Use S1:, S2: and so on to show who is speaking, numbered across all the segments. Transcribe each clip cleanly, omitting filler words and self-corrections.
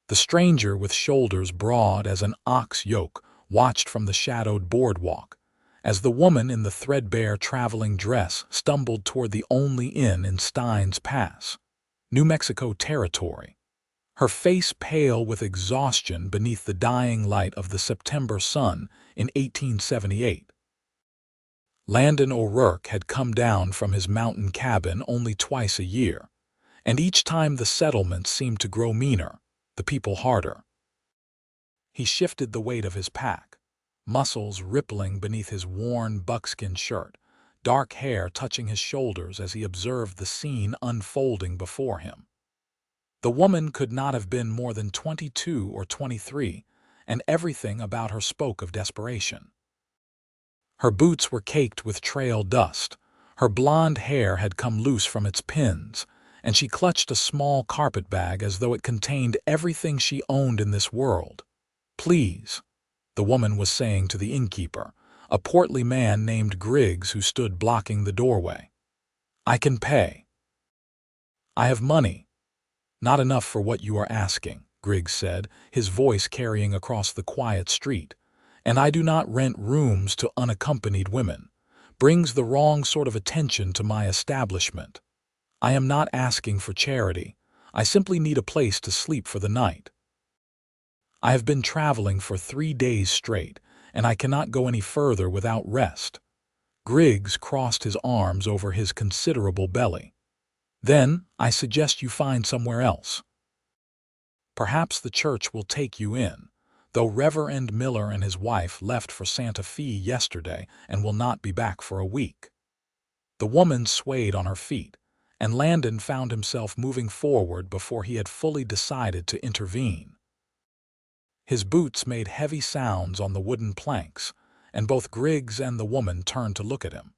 S1: The stranger, with shoulders broad as an ox yoke, watched from the shadowed boardwalk, as the woman in the threadbare traveling dress stumbled toward the only inn in Steins Pass, New Mexico territory, her face pale with exhaustion beneath the dying light of the September sun in 1878. Landon O'Rourke had come down from his mountain cabin only twice a year, and each time the settlements seemed to grow meaner, the people harder. He shifted the weight of his pack, muscles rippling beneath his worn buckskin shirt, dark hair touching his shoulders as he observed the scene unfolding before him. The woman could not have been more than 22 or 23, and everything about her spoke of desperation. Her boots were caked with trail dust, her blonde hair had come loose from its pins, and she clutched a small carpet bag as though it contained everything she owned in this world. "Please," the woman was saying to the innkeeper, a portly man named Griggs who stood blocking the doorway. "I can pay. I have money." "Not enough for what you are asking," Griggs said, his voice carrying across the quiet street. "And I do not rent rooms to unaccompanied women. Brings the wrong sort of attention to my establishment. I am not asking for charity. I simply need a place to sleep for the night. I have been traveling for 3 days straight, and I cannot go any further without rest." Griggs crossed his arms over his considerable belly. "Then I suggest you find somewhere else. Perhaps the church will take you in, though Reverend Miller and his wife left for Santa Fe yesterday and will not be back for a week." The woman swayed on her feet, and Landon found himself moving forward before he had fully decided to intervene. His boots made heavy sounds on the wooden planks, and both Griggs and the woman turned to look at him.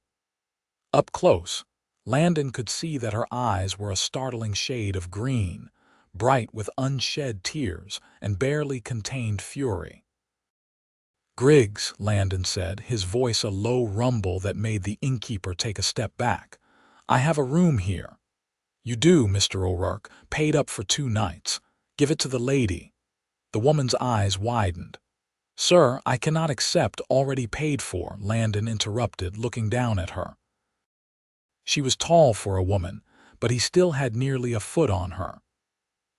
S1: Up close, Landon could see that her eyes were a startling shade of green, bright with unshed tears and barely contained fury. "Griggs," Landon said, his voice a low rumble that made the innkeeper take a step back, "I have a room here." "You do, Mr. O'Rourke, paid up for 2 nights. Give it to the lady." The woman's eyes widened. "Sir, I cannot accept already paid for," Landon interrupted, looking down at her. She was tall for a woman, but he still had nearly a foot on her.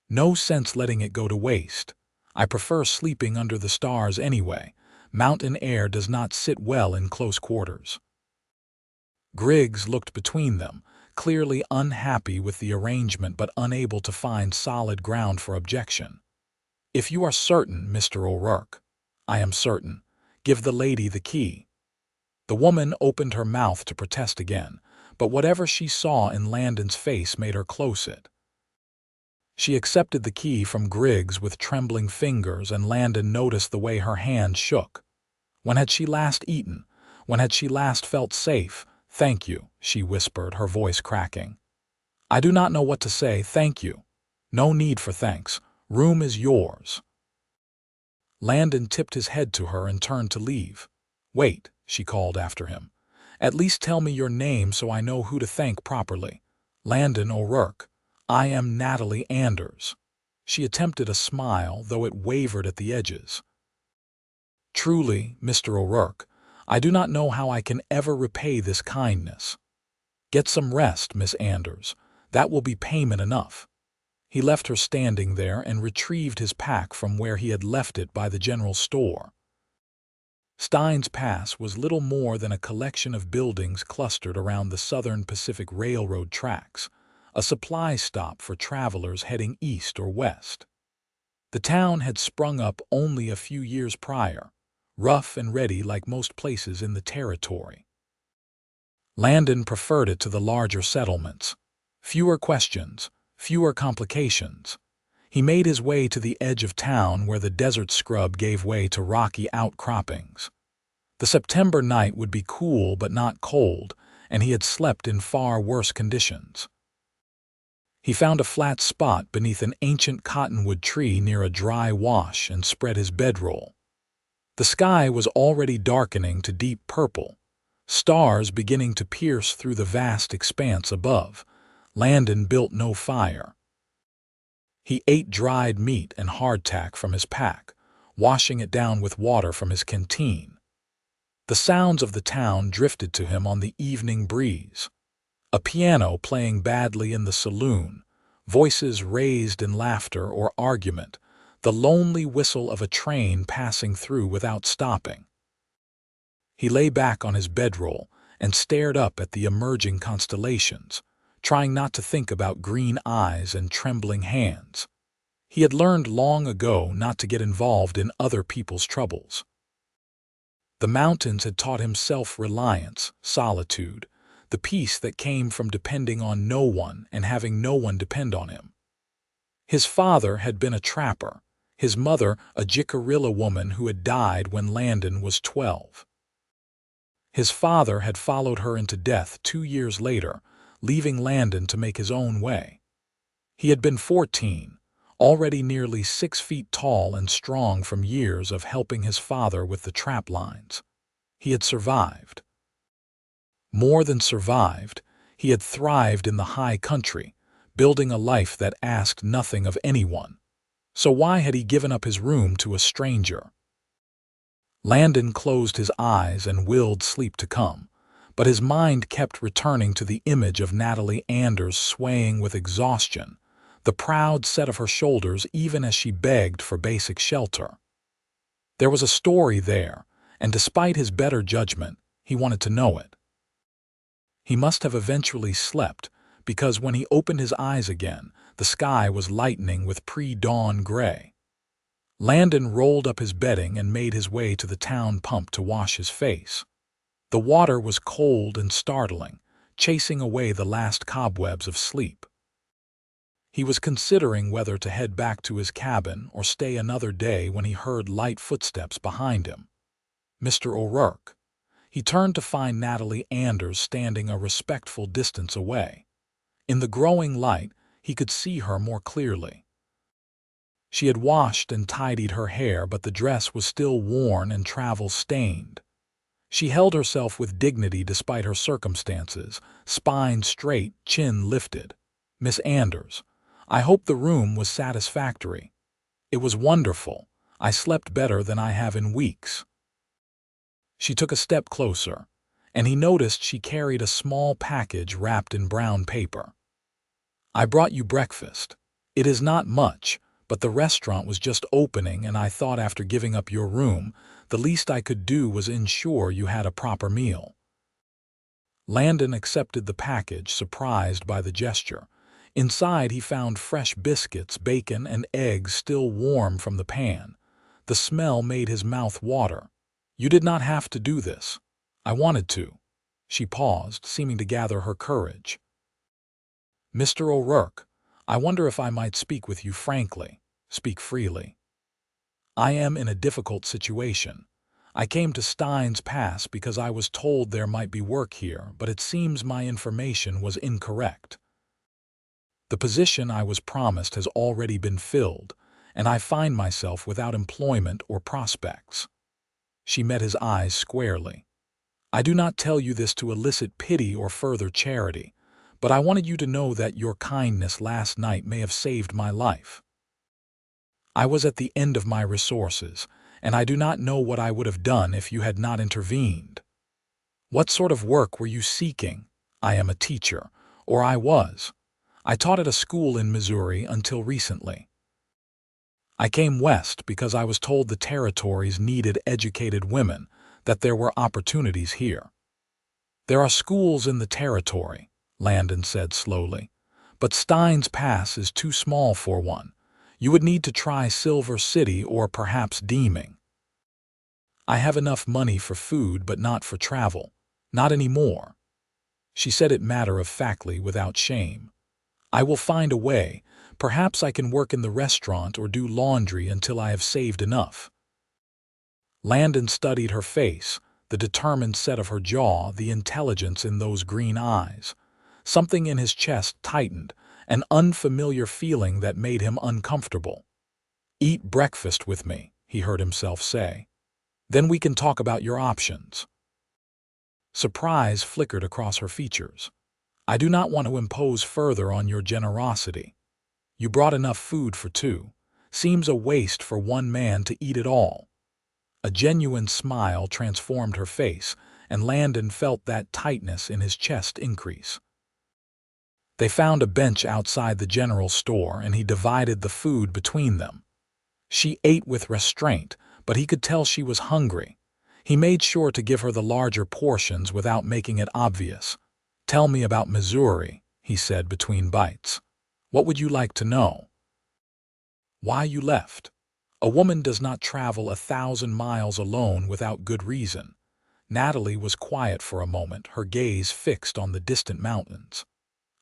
S1: "No sense letting it go to waste. I prefer sleeping under the stars anyway. Mountain air does not sit well in close quarters." Griggs looked between them, clearly unhappy with the arrangement but unable to find solid ground for objection. "If you are certain, Mr. O'Rourke." "I am certain. Give the lady the key." The woman opened her mouth to protest again, but whatever she saw in Landon's face made her close it. She accepted the key from Griggs with trembling fingers, and Landon noticed the way her hand shook. When had she last eaten? When had she last felt safe? "Thank you," she whispered, her voice cracking. "I do not know what to say, thank you." "No need for thanks. Room is yours." Landon tipped his head to her and turned to leave. "Wait," she called after him. "At least tell me your name so I know who to thank properly." "Landon O'Rourke. I am Natalie Anders." She attempted a smile, though it wavered at the edges. "Truly, Mr. O'Rourke, I do not know how I can ever repay this kindness." "Get some rest, Miss Anders. That will be payment enough." He left her standing there and retrieved his pack from where he had left it by the general store. Steins Pass was little more than a collection of buildings clustered around the Southern Pacific Railroad tracks, a supply stop for travelers heading east or west. The town had sprung up only a few years prior, rough and ready like most places in the territory. Landon preferred it to the larger settlements. Fewer questions, fewer complications. He made his way to the edge of town where the desert scrub gave way to rocky outcroppings. The September night would be cool but not cold, and he had slept in far worse conditions. He found a flat spot beneath an ancient cottonwood tree near a dry wash and spread his bedroll. The sky was already darkening to deep purple, stars beginning to pierce through the vast expanse above. Landon built no fire. He ate dried meat and hardtack from his pack, washing it down with water from his canteen. The sounds of the town drifted to him on the evening breeze. A piano playing badly in the saloon, voices raised in laughter or argument, the lonely whistle of a train passing through without stopping. He lay back on his bedroll and stared up at the emerging constellations, trying not to think about green eyes and trembling hands. He had learned long ago not to get involved in other people's troubles. The mountains had taught him self-reliance, solitude, the peace that came from depending on no one and having no one depend on him. His father had been a trapper, his mother a Jicarilla woman who had died when Landon was 12. His father had followed her into death 2 years later, leaving Landon to make his own way. He had been 14, already nearly 6 feet tall and strong from years of helping his father with the trap lines. He had survived. More than survived, he had thrived in the high country, building a life that asked nothing of anyone. So why had he given up his room to a stranger? Landon closed his eyes and willed sleep to come, but his mind kept returning to the image of Natalie Anders swaying with exhaustion, the proud set of her shoulders even as she begged for basic shelter. There was a story there, and despite his better judgment, he wanted to know it. He must have eventually slept, because when he opened his eyes again, the sky was lightening with pre-dawn gray. Landon rolled up his bedding and made his way to the town pump to wash his face. The water was cold and startling, chasing away the last cobwebs of sleep. He was considering whether to head back to his cabin or stay another day when he heard light footsteps behind him. Mr. O'Rourke. He turned to find Natalie Anders standing a respectful distance away. In the growing light, he could see her more clearly. She had washed and tidied her hair, but the dress was still worn and travel-stained. She held herself with dignity despite her circumstances, spine straight, chin lifted. "Miss Anders, I hope the room was satisfactory. It was wonderful. I slept better than I have in weeks." She took a step closer, and he noticed she carried a small package wrapped in brown paper. "I brought you breakfast. It is not much, but the restaurant was just opening and I thought after giving up your room, the least I could do was ensure you had a proper meal." Landon accepted the package, surprised by the gesture. Inside he found fresh biscuits, bacon, and eggs still warm from the pan. The smell made his mouth water. "You did not have to do this. I wanted to." She paused, seeming to gather her courage. "Mr. O'Rourke, I wonder if I might speak with you frankly. Speak freely. I am in a difficult situation. I came to Stein's Pass because I was told there might be work here, but it seems my information was incorrect. The position I was promised has already been filled, and I find myself without employment or prospects." She met his eyes squarely. "I do not tell you this to elicit pity or further charity, but I wanted you to know that your kindness last night may have saved my life. I was at the end of my resources, and I do not know what I would have done if you had not intervened. What sort of work were you seeking? I am a teacher, or I was. I taught at a school in Missouri until recently. I came west because I was told the territories needed educated women, that there were opportunities here." "There are schools in the territory," Landon said slowly, "but Stein's Pass is too small for one. You would need to try Silver City or perhaps Deeming. I have enough money for food but not for travel. Not anymore." She said it matter-of-factly without shame. "I will find a way. Perhaps I can work in the restaurant or do laundry until I have saved enough." Landon studied her face, the determined set of her jaw, the intelligence in those green eyes. Something in his chest tightened, an unfamiliar feeling that made him uncomfortable. "Eat breakfast with me," he heard himself say. "Then we can talk about your options." Surprise flickered across her features. "I do not want to impose further on your generosity." You brought enough food for two. Seems a waste for one man to eat it all." A genuine smile transformed her face, and Landon felt that tightness in his chest increase. They found a bench outside the general store, and he divided the food between them. She ate with restraint, but he could tell she was hungry. He made sure to give her the larger portions without making it obvious. "Tell me about Missouri," he said between bites. "What would you like to know?" "Why you left. A woman does not travel 1,000 miles alone without good reason." Natalie was quiet for a moment, her gaze fixed on the distant mountains.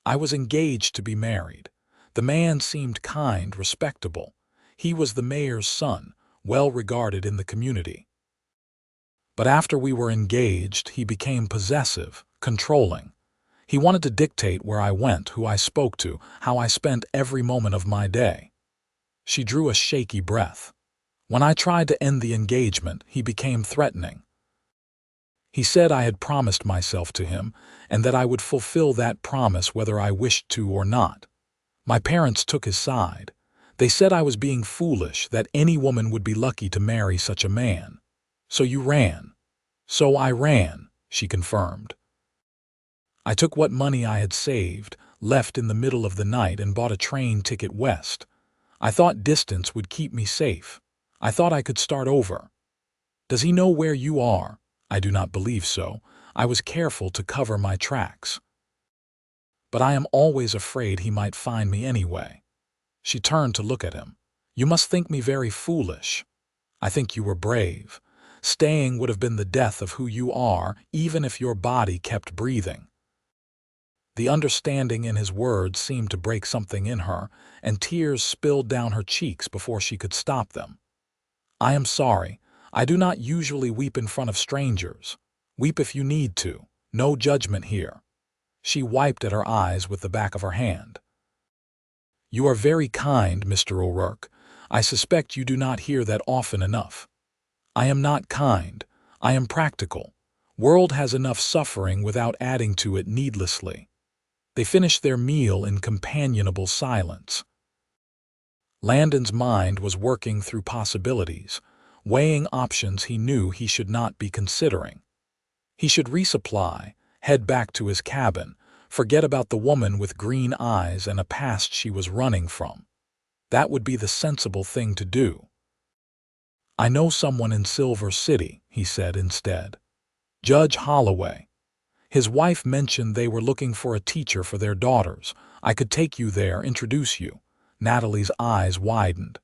S1: "I was engaged to be married. The man seemed kind, respectable. He was the mayor's son, well regarded in the community. But after we were engaged, he became possessive, controlling. He wanted to dictate where I went, who I spoke to, how I spent every moment of my day." She drew a shaky breath. "When I tried to end the engagement, he became threatening. He said I had promised myself to him, and that I would fulfill that promise whether I wished to or not. My parents took his side. They said I was being foolish, that any woman would be lucky to marry such a man. So you ran." "So I ran," she confirmed. "I took what money I had saved, left in the middle of the night, and bought a train ticket west. I thought distance would keep me safe. I thought I could start over." "Does he know where you are?" "I do not believe so. I was careful to cover my tracks. But I am always afraid he might find me anyway." She turned to look at him. "You must think me very foolish." "I think you were brave. Staying would have been the death of who you are, even if your body kept breathing." The understanding in his words seemed to break something in her, and tears spilled down her cheeks before she could stop them. "I am sorry. I do not usually weep in front of strangers. Weep if you need to. No judgment here." She wiped at her eyes with the back of her hand. "You are very kind, Mr. O'Rourke. I suspect you do not hear that often enough." "I am not kind. I am practical. World has enough suffering without adding to it needlessly." They finished their meal in companionable silence. Landon's mind was working through possibilities, weighing options he knew he should not be considering. He should resupply, head back to his cabin, forget about the woman with green eyes and a past she was running from. That would be the sensible thing to do. "I know someone in Silver City," he said instead. "Judge Holloway. His wife mentioned they were looking for a teacher for their daughters. I could take you there, introduce you." Natalie's eyes widened.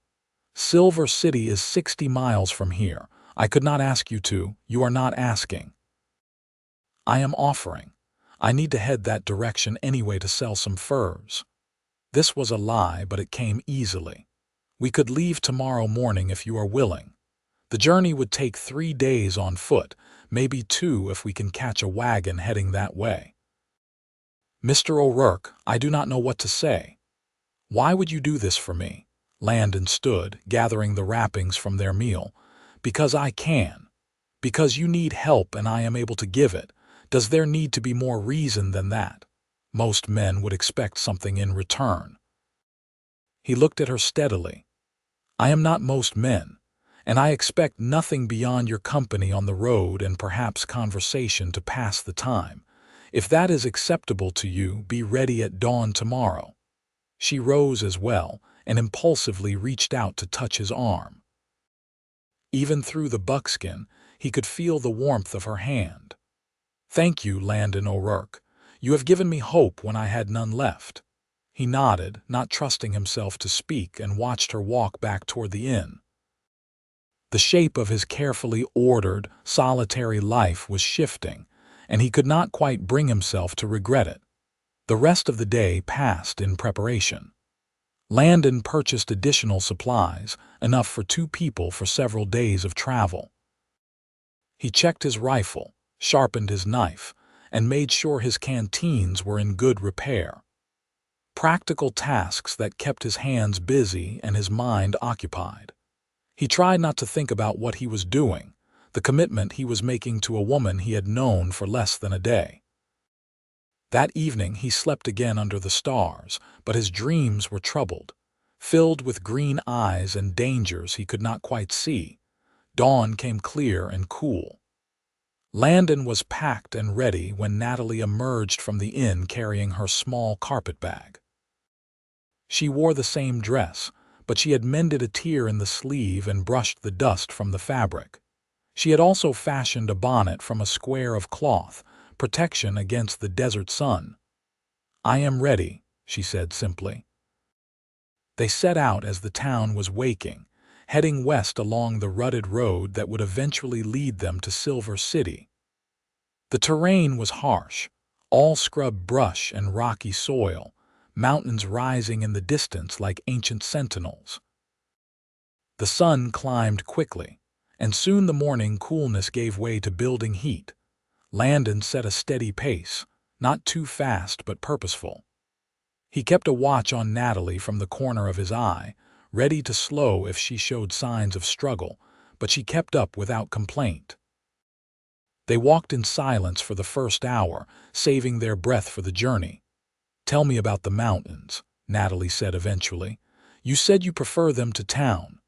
S1: "Silver City is 60 miles from here. I could not ask you to. You are not asking." "I am offering. I need to head that direction anyway to sell some furs." This was a lie, but it came easily. "We could leave tomorrow morning if you are willing. The journey would take 3 days on foot, maybe 2 if we can catch a wagon heading that way." "Mr. O'Rourke, I do not know what to say." "Why would you do this for me?" Landon stood, gathering the wrappings from their meal. "Because I can. Because you need help and I am able to give it. Does there need to be more reason than that? Most men would expect something in return." He looked at her steadily. "I am not most men, and I expect nothing beyond your company on the road and perhaps conversation to pass the time. If that is acceptable to you, be ready at dawn tomorrow." She rose as well and impulsively reached out to touch his arm. Even through the buckskin, he could feel the warmth of her hand. "Thank you, Landon O'Rourke. You have given me hope when I had none left." He nodded, not trusting himself to speak, and watched her walk back toward the inn. The shape of his carefully ordered, solitary life was shifting, and he could not quite bring himself to regret it. The rest of the day passed in preparation. Landon purchased additional supplies, enough for 2 people for several days of travel. He checked his rifle, sharpened his knife, and made sure his canteens were in good repair. Practical tasks that kept his hands busy and his mind occupied. He tried not to think about what he was doing, the commitment he was making to a woman he had known for less than a day. That evening he slept again under the stars, but his dreams were troubled. filled with green eyes and dangers he could not quite see. Dawn came clear and cool. Landon was packed and ready when Natalie emerged from the inn carrying her small carpet-bag. She wore the same dress, but she had mended a tear in the sleeve and brushed the dust from the fabric. She had also fashioned a bonnet from a square of cloth, protection against the desert sun. "I am ready," she said simply. They set out as the town was waking, heading west along the rutted road that would eventually lead them to Silver City. The terrain was harsh, all scrub brush and rocky soil, mountains rising in the distance like ancient sentinels. The sun climbed quickly, and soon the morning coolness gave way to building heat. Landon set a steady pace, not too fast but purposeful. He kept a watch on Natalie from the corner of his eye, ready to slow if she showed signs of struggle, but she kept up without complaint. They walked in silence for the first hour, saving their breath for the journey. "Tell me about the mountains," Natalie said eventually. "You said you prefer them to town."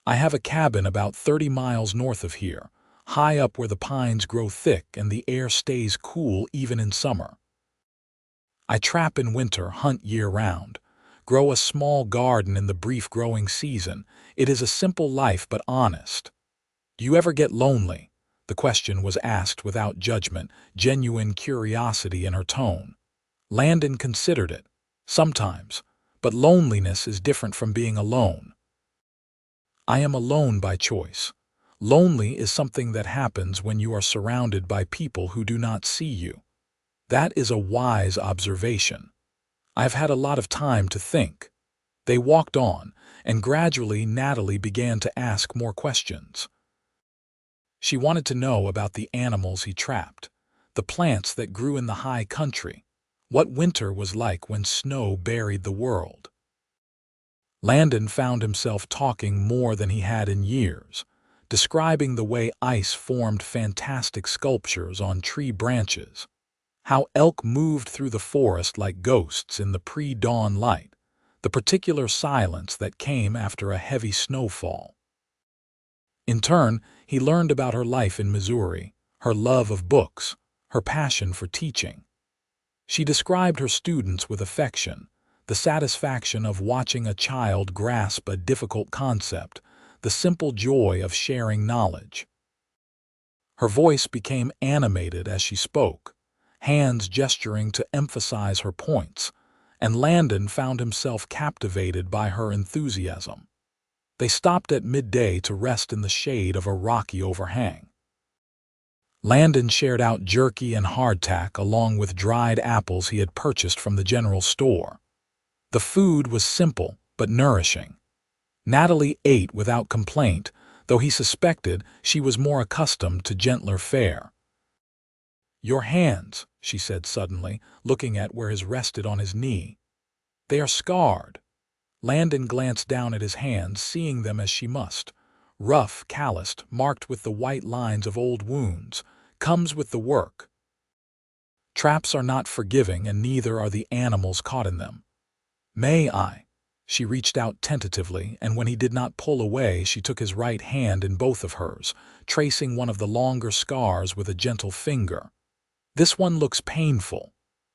S1: "I have a cabin about 30 miles north of here, high up where the pines grow thick and the air stays cool even in summer. I trap in winter, hunt year-round, grow a small garden in the brief growing season. It is a simple life but honest." "Do you ever get lonely?" The question was asked without judgment, genuine curiosity in her tone. Landon considered it. "Sometimes, but loneliness is different from being alone." "I am alone by choice. Lonely is something that happens when you are surrounded by people who do not see you." "That is a wise observation. I've had a lot of time to think." They walked on, and gradually Natalie began to ask more questions. She wanted to know about the animals he trapped, the plants that grew in the high country, what winter was like when snow buried the world. Landon found himself talking more than he had in years, describing the way ice formed fantastic sculptures on tree branches, how elk moved through the forest like ghosts in the pre-dawn light, the particular silence that came after a heavy snowfall. In turn, he learned about her life in Missouri, her love of books, her passion for teaching. She described her students with affection, the satisfaction of watching a child grasp a difficult concept, the simple joy of sharing knowledge. Her voice became animated as she spoke, hands gesturing to emphasize her points, and Landon found himself captivated by her enthusiasm. They stopped at midday to rest in the shade of a rocky overhang. Landon shared out jerky and hardtack along with dried apples he had purchased from the general store. The food was simple but nourishing. Natalie ate without complaint, though he suspected she was more accustomed to gentler fare. "Your hands," she said suddenly, looking at where his rested on his knee. "They are scarred." Landon glanced down at his hands, seeing them as she must. Rough, calloused, marked with the white lines of old wounds. "Comes with the work." Traps are not forgiving, and neither are the animals caught in them. "May I?" She reached out tentatively, and when he did not pull away, she took his right hand in both of hers, tracing one of the longer scars with a gentle finger. "This one looks painful.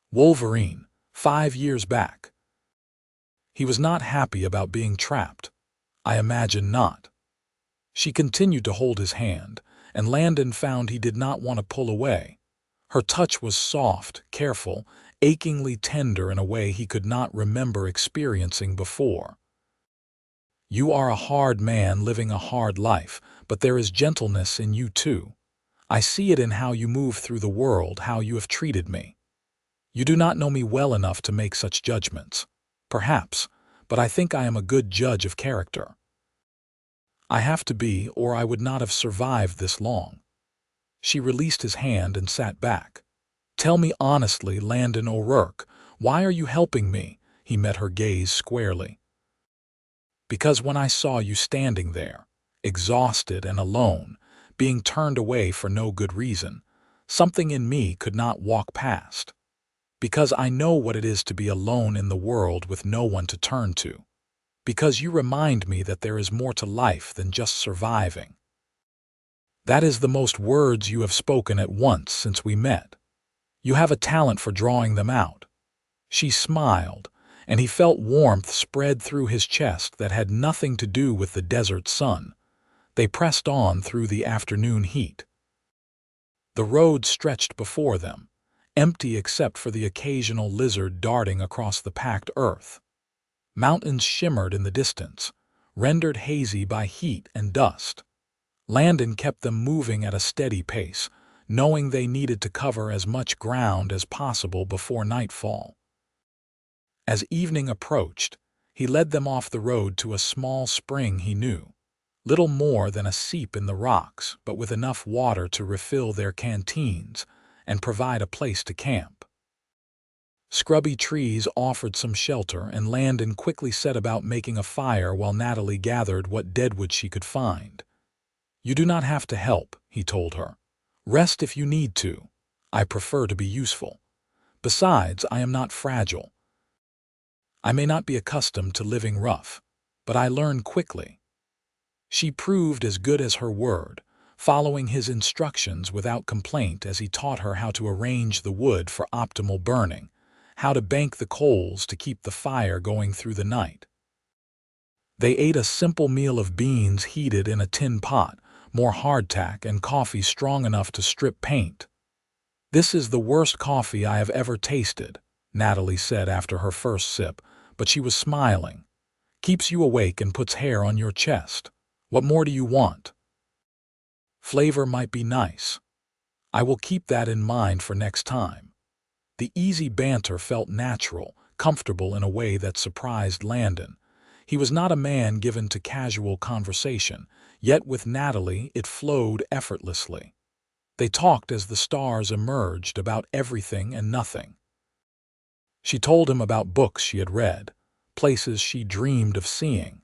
S1: Wolverine, 5 years back." He was not happy about being trapped. "I imagine not." She continued to hold his hand, and Landon found he did not want to pull away. Her touch was soft, careful, achingly tender in a way he could not remember experiencing before. "You are a hard man living a hard life, but there is gentleness in you too. I see it in how you move through the world, how you have treated me. You do not know me well enough to make such judgments. Perhaps, but I think I am a good judge of character. I have to be, or I would not have survived this long." She released his hand and sat back. "Tell me honestly, Landon O'Rourke, why are you helping me?" He met her gaze squarely. "Because when I saw you standing there, exhausted and alone, being turned away for no good reason, something in me could not walk past. Because I know what it is to be alone in the world with no one to turn to." Because you remind me that there is more to life than just surviving. That is the most words you have spoken at once since we met. You have a talent for drawing them out. She smiled, and he felt warmth spread through his chest that had nothing to do with the desert sun. They pressed on through the afternoon heat. The road stretched before them, empty except for the occasional lizard darting across the packed earth. Mountains shimmered in the distance, rendered hazy by heat and dust. Landon kept them moving at a steady pace, knowing they needed to cover as much ground as possible before nightfall. As evening approached, he led them off the road to a small spring he knew, little more than a seep in the rocks, but with enough water to refill their canteens and provide a place to camp. Scrubby trees offered some shelter, and Landon quickly set about making a fire while Natalie gathered what deadwood she could find. "You do not have to help," he told her. "Rest if you need to. I prefer to be useful. Besides, I am not fragile. I may not be accustomed to living rough, but I learn quickly." She proved as good as her word, following his instructions without complaint as he taught her how to arrange the wood for optimal burning, how to bank the coals to keep the fire going through the night. They ate a simple meal of beans heated in a tin pot, more hardtack, and coffee strong enough to strip paint. "This is the worst coffee I have ever tasted," Natalie said after her first sip, but she was smiling. "Keeps you awake and puts hair on your chest. What more do you want?" "Flavor might be nice. I will keep that in mind for next time." The easy banter felt natural, comfortable in a way that surprised Landon. He was not a man given to casual conversation, yet with Natalie it flowed effortlessly. They talked as the stars emerged about everything and nothing. She told him about books she had read, places she dreamed of seeing.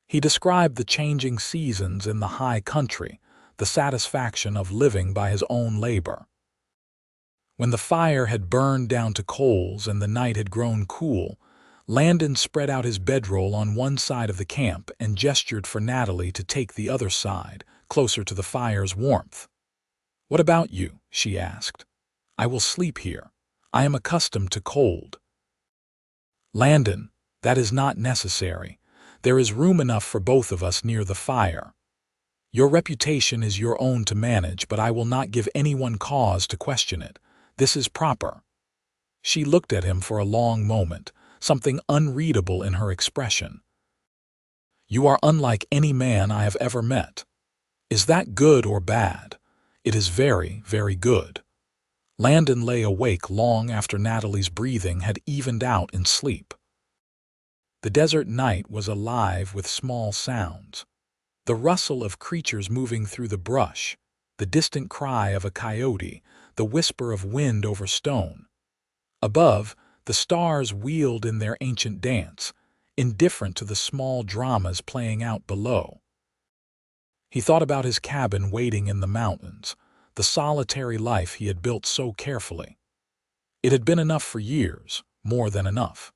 S1: He described the changing seasons in the high country, the satisfaction of living by his own labor. When the fire had burned down to coals and the night had grown cool, Landon spread out his bedroll on one side of the camp and gestured for Natalie to take the other side, closer to the fire's warmth. "What about you?" she asked. "I will sleep here. I am accustomed to cold." "Landon, that is not necessary. There is room enough for both of us near the fire. Your reputation is your own to manage, but I will not give anyone cause to question it. This is proper." She looked at him for a long moment, something unreadable in her expression. "You are unlike any man I have ever met." "Is that good or bad?" "It is very, very good." Landon lay awake long after Natalie's breathing had evened out in sleep. The desert night was alive with small sounds. The rustle of creatures moving through the brush, the distant cry of a coyote, the whisper of wind over stone. Above, the stars wheeled in their ancient dance, indifferent to the small dramas playing out below. He thought about his cabin waiting in the mountains, the solitary life he had built so carefully. It had been enough for years, more than enough.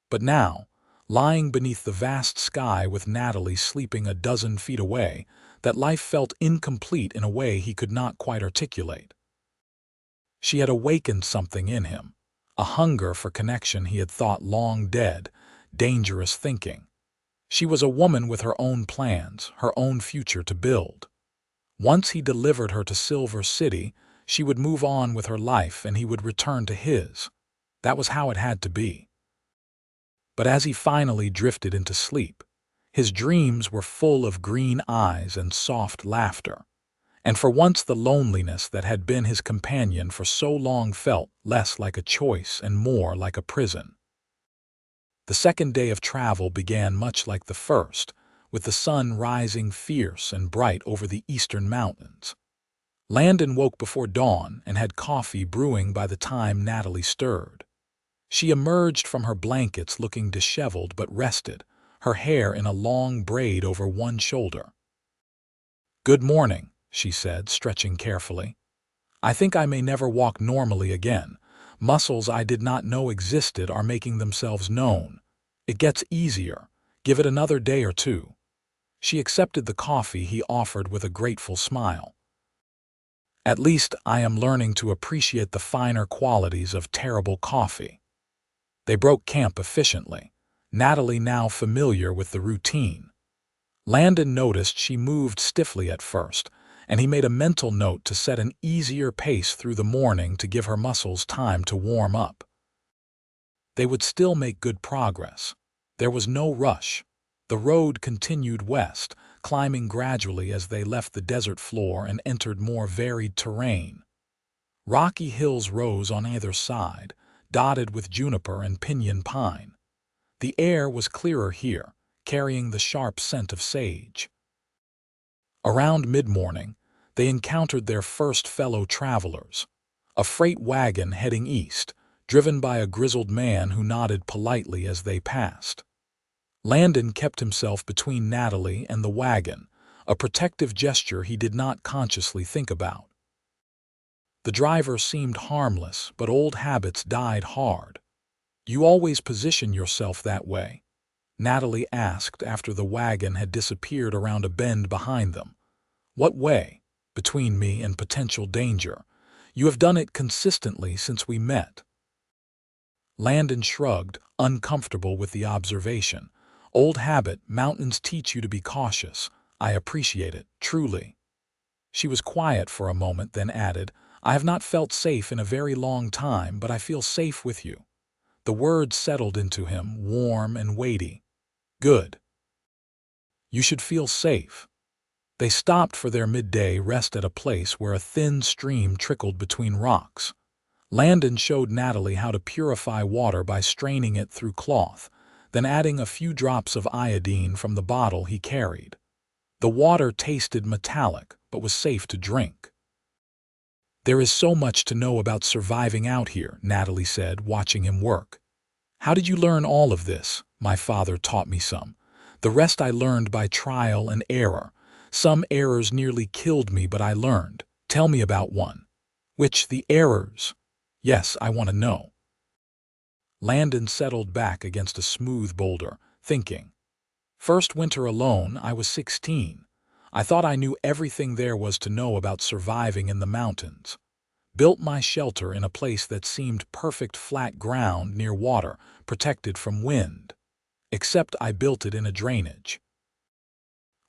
S1: But now, lying beneath the vast sky with Natalie sleeping a dozen feet away, that life felt incomplete in a way he could not quite articulate. She had awakened something in him, a hunger for connection he had thought long dead, dangerous thinking. She was a woman with her own plans, her own future to build. Once he delivered her to Silver City, she would move on with her life and he would return to his. That was how it had to be. But as he finally drifted into sleep, his dreams were full of green eyes and soft laughter. And for once the loneliness that had been his companion for so long felt less like a choice and more like a prison. The second day of travel began much like the first, with the sun rising fierce and bright over the eastern mountains. Landon woke before dawn and had coffee brewing by the time Natalie stirred. She emerged from her blankets looking disheveled but rested, her hair in a long braid over one shoulder. "Good morning," she said, stretching carefully. "I think I may never walk normally again. Muscles I did not know existed are making themselves known. It gets easier. Give it another day or two. She accepted the coffee he offered with a grateful smile. At least I am learning to appreciate the finer qualities of terrible coffee. They broke camp efficiently, Natalie now familiar with the routine. Landon noticed she moved stiffly at first, and he made a mental note to set an easier pace through the morning to give her muscles time to warm up. They would still make good progress. There was no rush. The road continued west, climbing gradually as they left the desert floor and entered more varied terrain. Rocky hills rose on either side, dotted with juniper and pinyon pine. The air was clearer here, carrying the sharp scent of sage. Around mid-morning, they encountered their first fellow travelers, a freight wagon heading east, driven by a grizzled man who nodded politely as they passed. Landon kept himself between Natalie and the wagon, a protective gesture he did not consciously think about. The driver seemed harmless, but old habits died hard. "You always position yourself that way?" Natalie asked after the wagon had disappeared around a bend behind them. "What way? Between me and potential danger. You have done it consistently since we met." Landon shrugged, uncomfortable with the observation. "Old habit, mountains teach you to be cautious. I appreciate it, truly." She was quiet for a moment, then added, "I have not felt safe in a very long time, but I feel safe with you." The words settled into him, warm and weighty. "Good. You should feel safe." They stopped for their midday rest at a place where a thin stream trickled between rocks. Landon showed Natalie how to purify water by straining it through cloth, then adding a few drops of iodine from the bottle he carried. The water tasted metallic, but was safe to drink. "There is so much to know about surviving out here," Natalie said, watching him work. "How did you learn all of this?" "My father taught me some. The rest I learned by trial and error. Some errors nearly killed me, but I learned." "Tell me about one." "Which, the errors?" "Yes, I want to know." Landon settled back against a smooth boulder, thinking. "First winter alone, I was 16. I thought I knew everything there was to know about surviving in the mountains. Built my shelter in a place that seemed perfect flat ground near water, protected from wind. Except I built it in a drainage.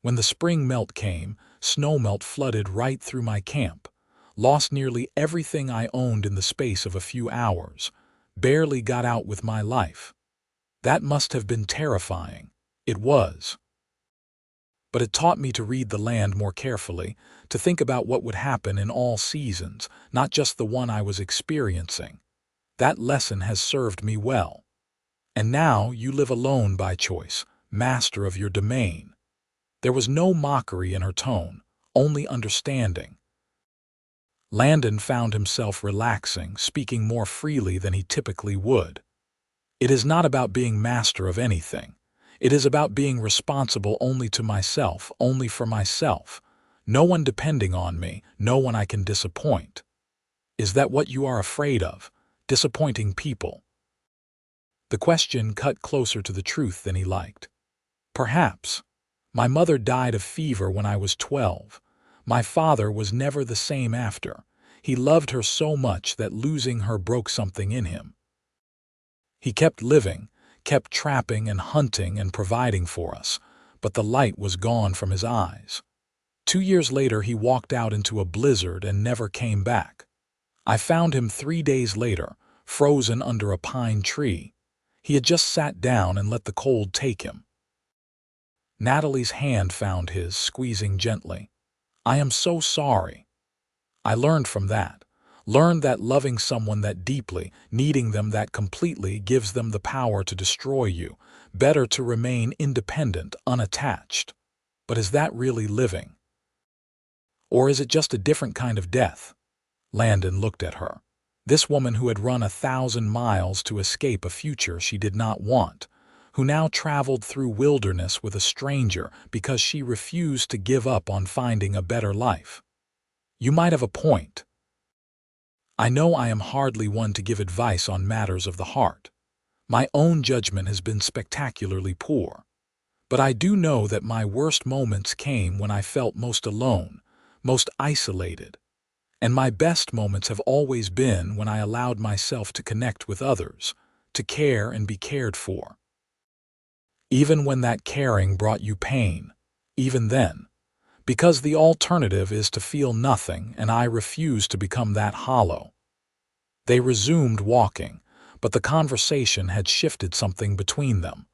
S1: When the spring melt came, snowmelt flooded right through my camp. Lost nearly everything I owned in the space of a few hours. Barely got out with my life. That must have been terrifying. It was. But it taught me to read the land more carefully, to think about what would happen in all seasons, not just the one I was experiencing. That lesson has served me well. And now you live alone by choice, master of your domain." There was no mockery in her tone, only understanding. Landon found himself relaxing, speaking more freely than he typically would. "It is not about being master of anything. It is about being responsible only to myself, only for myself. No one depending on me, no one I can disappoint." "Is that what you are afraid of? Disappointing people?" The question cut closer to the truth than he liked. "Perhaps. My mother died of fever when I was 12. My father was never the same after. He loved her so much that losing her broke something in him. He kept living, kept trapping and hunting and providing for us, but the light was gone from his eyes. 2 years later he walked out into a blizzard and never came back. I found him 3 days later, frozen under a pine tree. He had just sat down and let the cold take him." Natalie's hand found his, squeezing gently. "I am so sorry." "I learned from that. Learned that loving someone that deeply, needing them that completely, gives them the power to destroy you. Better to remain independent, unattached. But is that really living? Or is it just a different kind of death?" Landon looked at her. This woman who had run 1,000 miles to escape a future she did not want, who now traveled through wilderness with a stranger because she refused to give up on finding a better life. "You might have a point. I know I am hardly one to give advice on matters of the heart. My own judgment has been spectacularly poor. But I do know that my worst moments came when I felt most alone, most isolated. And my best moments have always been when I allowed myself to connect with others, to care and be cared for. Even when that caring brought you pain, even then. Because the alternative is to feel nothing, and I refuse to become that hollow. They resumed walking, but the conversation had shifted something between them.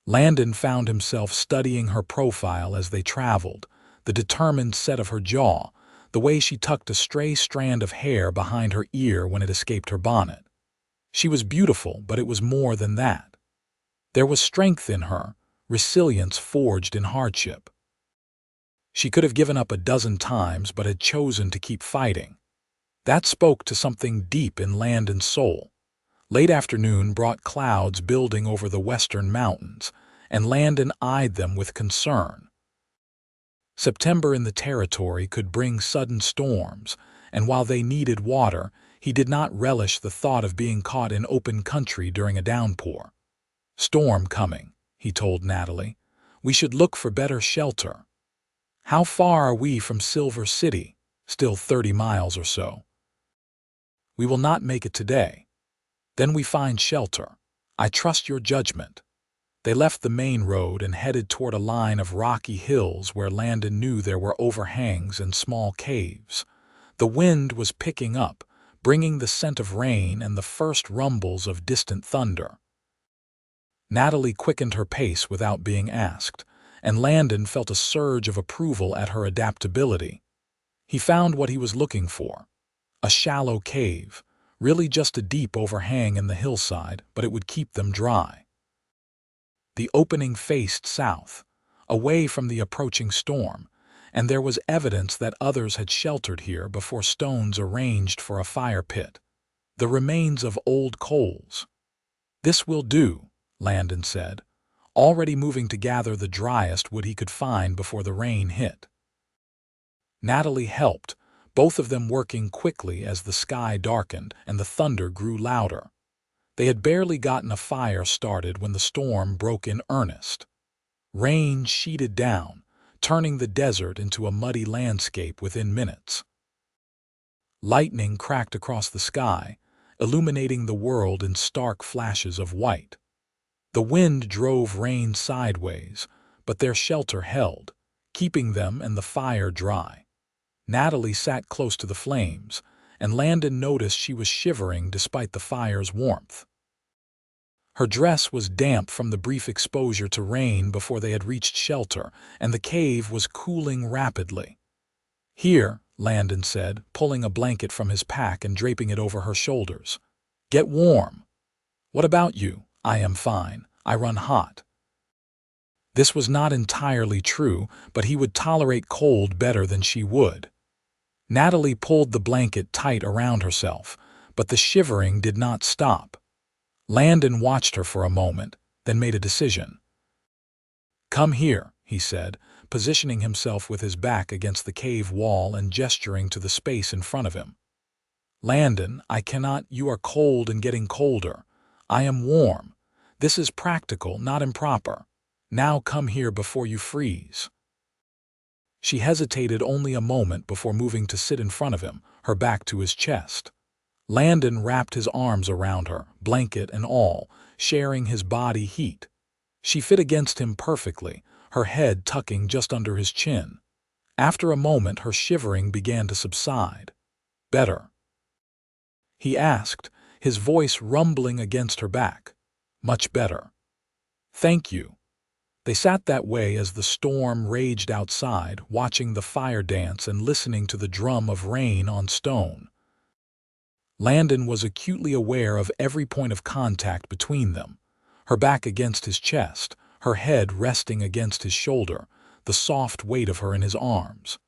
S1: Landon found himself studying her profile as they traveled, the determined set of her jaw, the way she tucked a stray strand of hair behind her ear when it escaped her bonnet. She was beautiful, but it was more than that. There was strength in her, resilience forged in hardship. She could have given up a dozen times but had chosen to keep fighting. That spoke to something deep in Landon's soul. Late afternoon brought clouds building over the western mountains, and Landon eyed them with concern. September in the territory could bring sudden storms, and while they needed water, he did not relish the thought of being caught in open country during a downpour. "Storm coming," he told Natalie. "We should look for better shelter." "How far are we from Silver City?" "Still 30 miles or so." "We will not make it today." "Then we find shelter. I trust your judgment." They left the main road and headed toward a line of rocky hills where Landon knew there were overhangs and small caves. The wind was picking up, bringing the scent of rain and the first rumbles of distant thunder. Natalie quickened her pace without being asked, and Landon felt a surge of approval at her adaptability. He found what he was looking for. A shallow cave, really just a deep overhang in the hillside, but it would keep them dry. The opening faced south, away from the approaching storm, and there was evidence that others had sheltered here before stones arranged for a fire pit. The remains of old coals. "This will do," Landon said, already moving to gather the driest wood he could find before the rain hit. Natalie helped, both of them working quickly as the sky darkened and the thunder grew louder. They had barely gotten a fire started when the storm broke in earnest. Rain sheeted down, turning the desert into a muddy landscape within minutes. Lightning cracked across the sky, illuminating the world in stark flashes of white. The wind drove rain sideways, but their shelter held, keeping them and the fire dry. Natalie sat close to the flames, and Landon noticed she was shivering despite the fire's warmth. Her dress was damp from the brief exposure to rain before they had reached shelter, and the cave was cooling rapidly. "Here," Landon said, pulling a blanket from his pack and draping it over her shoulders. "Get warm." "What about you?" "I am fine. I run hot." This was not entirely true, but he would tolerate cold better than she would. Natalie pulled the blanket tight around herself, but the shivering did not stop. Landon watched her for a moment, then made a decision. "Come here," he said, positioning himself with his back against the cave wall and gesturing to the space in front of him. "Landon, I cannot. You are cold and getting colder. I am warm. This is practical, not improper. Now come here before you freeze." She hesitated only a moment before moving to sit in front of him, her back to his chest. Landon wrapped his arms around her, blanket and all, sharing his body heat. She fit against him perfectly, her head tucking just under his chin. After a moment, her shivering began to subside. "Better?" he asked, his voice rumbling against her back. "Much better." "Thank you." They sat that way as the storm raged outside, watching the fire dance and listening to the drum of rain on stone. Landon was acutely aware of every point of contact between them, her back against his chest, her head resting against his shoulder, the soft weight of her in his arms.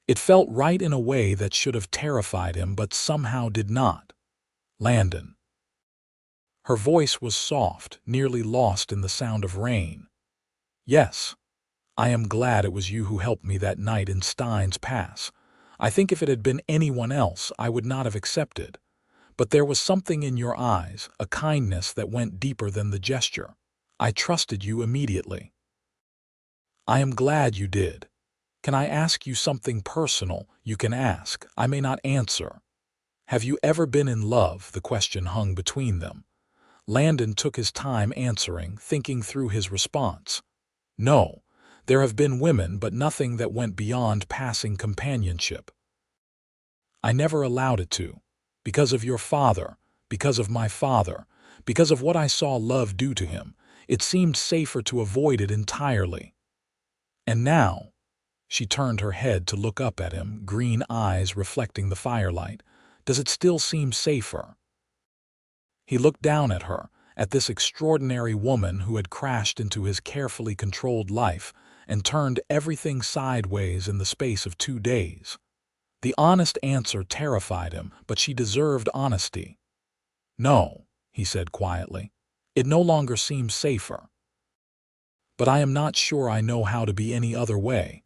S1: It felt right in a way that should have terrified him but somehow did not. "Landon." Her voice was soft, nearly lost in the sound of rain. "Yes. I am glad it was you who helped me that night in Stein's Pass. I think if it had been anyone else, I would not have accepted. But there was something in your eyes, a kindness that went deeper than the gesture. I trusted you immediately." I am glad you did. Can I ask you something personal? You can ask. I may not answer. Have you ever been in love? The question hung between them. Landon took his time answering, thinking through his response. No, there have been women, but nothing that went beyond passing companionship. I never allowed it to. Because of your father, because of my father, because of what I saw love do to him, it seemed safer to avoid it entirely. And now, she turned her head to look up at him, green eyes reflecting the firelight. Does it still seem safer? He looked down at her, at this extraordinary woman who had crashed into his carefully controlled life and turned everything sideways in the space of 2 days. The honest answer terrified him, but she deserved honesty. No, he said quietly. It no longer seems safer. But I am not sure I know how to be any other way.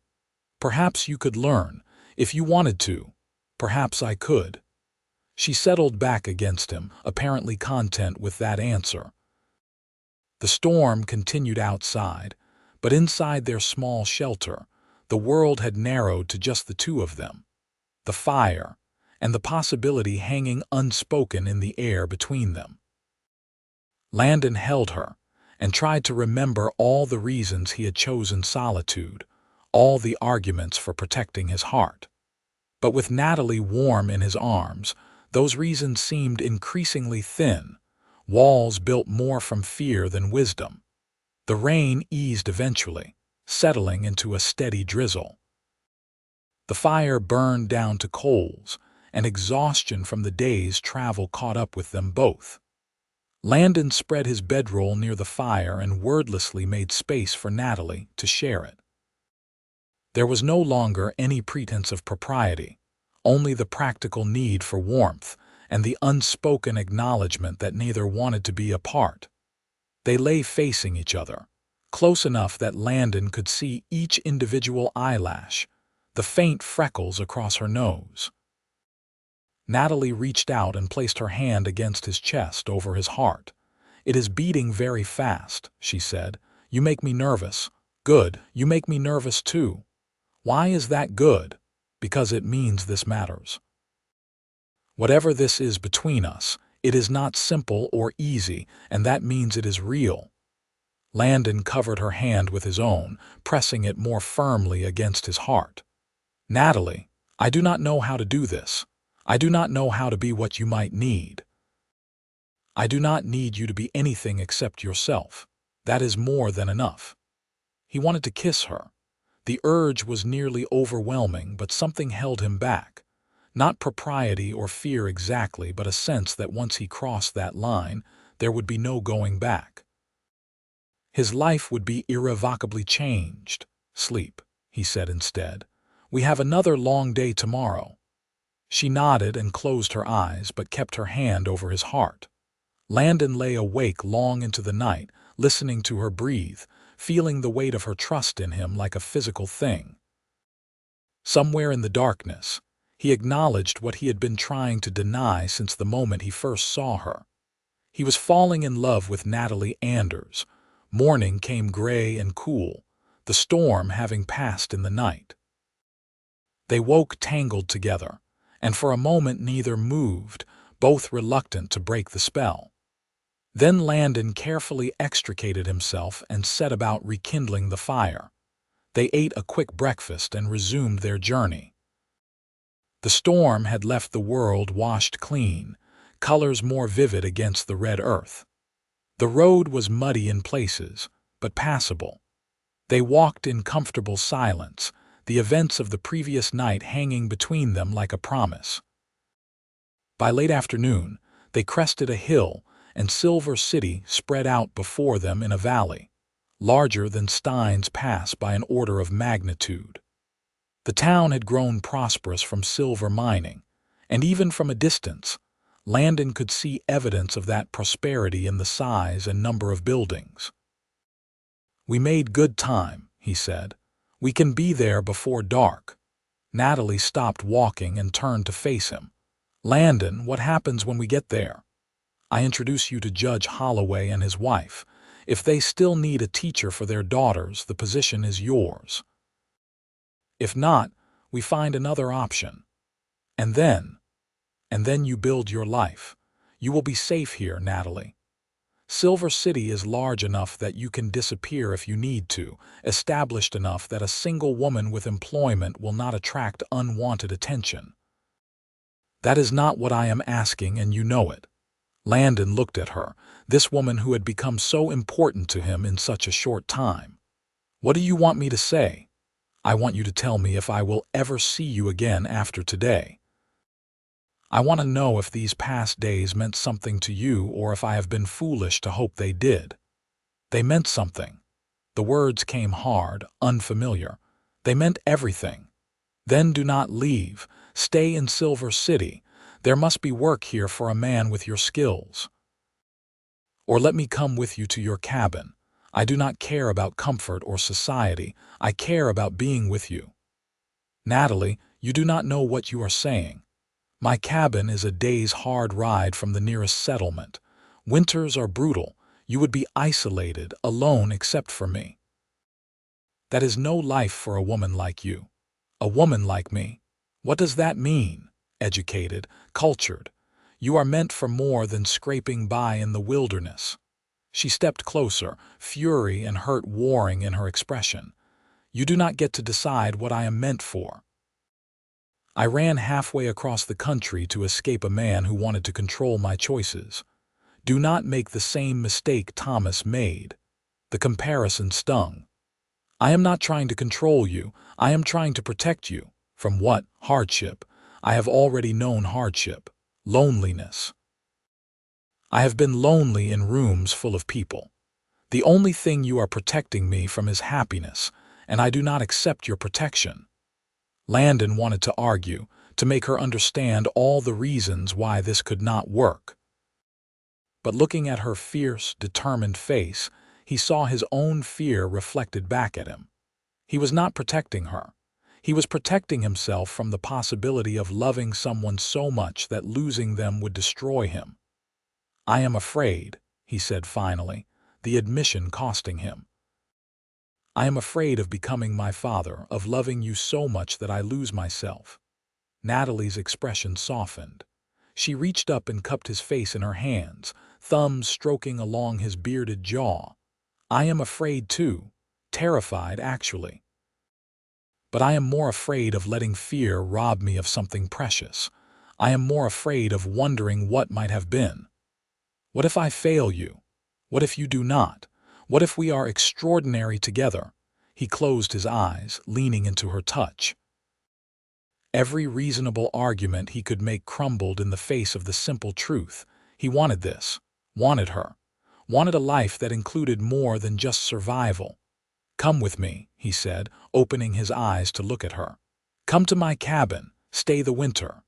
S1: Perhaps you could learn, if you wanted to. Perhaps I could. She settled back against him, apparently content with that answer. The storm continued outside, but inside their small shelter, the world had narrowed to just the two of them. The fire, and the possibility hanging unspoken in the air between them. Landon held her, and tried to remember all the reasons he had chosen solitude, all the arguments for protecting his heart. But with Natalie warm in his arms, those reasons seemed increasingly thin, walls built more from fear than wisdom. The rain eased eventually, settling into a steady drizzle. The fire burned down to coals, and exhaustion from the day's travel caught up with them both. Landon spread his bedroll near the fire and wordlessly made space for Natalie to share it. There was no longer any pretense of propriety, only the practical need for warmth and the unspoken acknowledgement that neither wanted to be apart. They lay facing each other, close enough that Landon could see each individual eyelash, the faint freckles across her nose. Natalie reached out and placed her hand against his chest over his heart. It is beating very fast, she said. You make me nervous. Good, you make me nervous too. Why is that good? Because it means this matters. Whatever this is between us, it is not simple or easy, and that means it is real. Landon covered her hand with his own, pressing it more firmly against his heart. Natalie, I do not know how to do this. I do not know how to be what you might need. I do not need you to be anything except yourself. That is more than enough. He wanted to kiss her. The urge was nearly overwhelming, but something held him back. Not propriety or fear exactly, but a sense that once he crossed that line, there would be no going back. His life would be irrevocably changed. Sleep, he said instead. We have another long day tomorrow. She nodded and closed her eyes, but kept her hand over his heart. Landon lay awake long into the night, listening to her breathe, feeling the weight of her trust in him like a physical thing. Somewhere in the darkness, he acknowledged what he had been trying to deny since the moment he first saw her. He was falling in love with Natalie Anders. Morning came gray and cool, the storm having passed in the night. They woke tangled together, and for a moment neither moved, both reluctant to break the spell. Then Landon carefully extricated himself and set about rekindling the fire. They ate a quick breakfast and resumed their journey. The storm had left the world washed clean, colors more vivid against the red earth. The road was muddy in places, but passable. They walked in comfortable silence, the events of the previous night hanging between them like a promise. By late afternoon, they crested a hill, and Silver City spread out before them in a valley, larger than Stein's Pass by an order of magnitude. The town had grown prosperous from silver mining, and even from a distance, Landon could see evidence of that prosperity in the size and number of buildings. We made good time, he said. We can be there before dark. Natalie stopped walking and turned to face him. Landon, what happens when we get there? I introduce you to Judge Holloway and his wife. If they still need a teacher for their daughters, the position is yours. If not, we find another option. And then you build your life. You will be safe here, Natalie. Silver City is large enough that you can disappear if you need to, established enough that a single woman with employment will not attract unwanted attention. That is not what I am asking, and you know it. Landon looked at her, this woman who had become so important to him in such a short time. What do you want me to say? I want you to tell me if I will ever see you again after today. I want to know if these past days meant something to you or if I have been foolish to hope they did. They meant something. The words came hard, unfamiliar. They meant everything. Then do not leave. Stay in Silver City. There must be work here for a man with your skills. Or let me come with you to your cabin. I do not care about comfort or society. I care about being with you. Natalie, you do not know what you are saying. My cabin is a day's hard ride from the nearest settlement. Winters are brutal. You would be isolated, alone except for me. That is no life for a woman like you. A woman like me. What does that mean? Educated, cultured. You are meant for more than scraping by in the wilderness. She stepped closer, fury and hurt warring in her expression. You do not get to decide what I am meant for. I ran halfway across the country to escape a man who wanted to control my choices. Do not make the same mistake Thomas made. The comparison stung. I am not trying to control you. I am trying to protect you. From what? Hardship. I have already known hardship. Loneliness. I have been lonely in rooms full of people. The only thing you are protecting me from is happiness, and I do not accept your protection. Landon wanted to argue, to make her understand all the reasons why this could not work. But looking at her fierce, determined face, he saw his own fear reflected back at him. He was not protecting her. He was protecting himself from the possibility of loving someone so much that losing them would destroy him. I am afraid, he said finally, the admission costing him. I am afraid of becoming my father, of loving you so much that I lose myself. Natalie's expression softened. She reached up and cupped his face in her hands, thumbs stroking along his bearded jaw. I am afraid too, terrified actually. But I am more afraid of letting fear rob me of something precious. I am more afraid of wondering what might have been. What if I fail you? What if you do not? What if we are extraordinary together? He closed his eyes, leaning into her touch. Every reasonable argument he could make crumbled in the face of the simple truth. He wanted this, wanted her, wanted a life that included more than just survival. Come with me, he said, opening his eyes to look at her. Come to my cabin, stay the winter.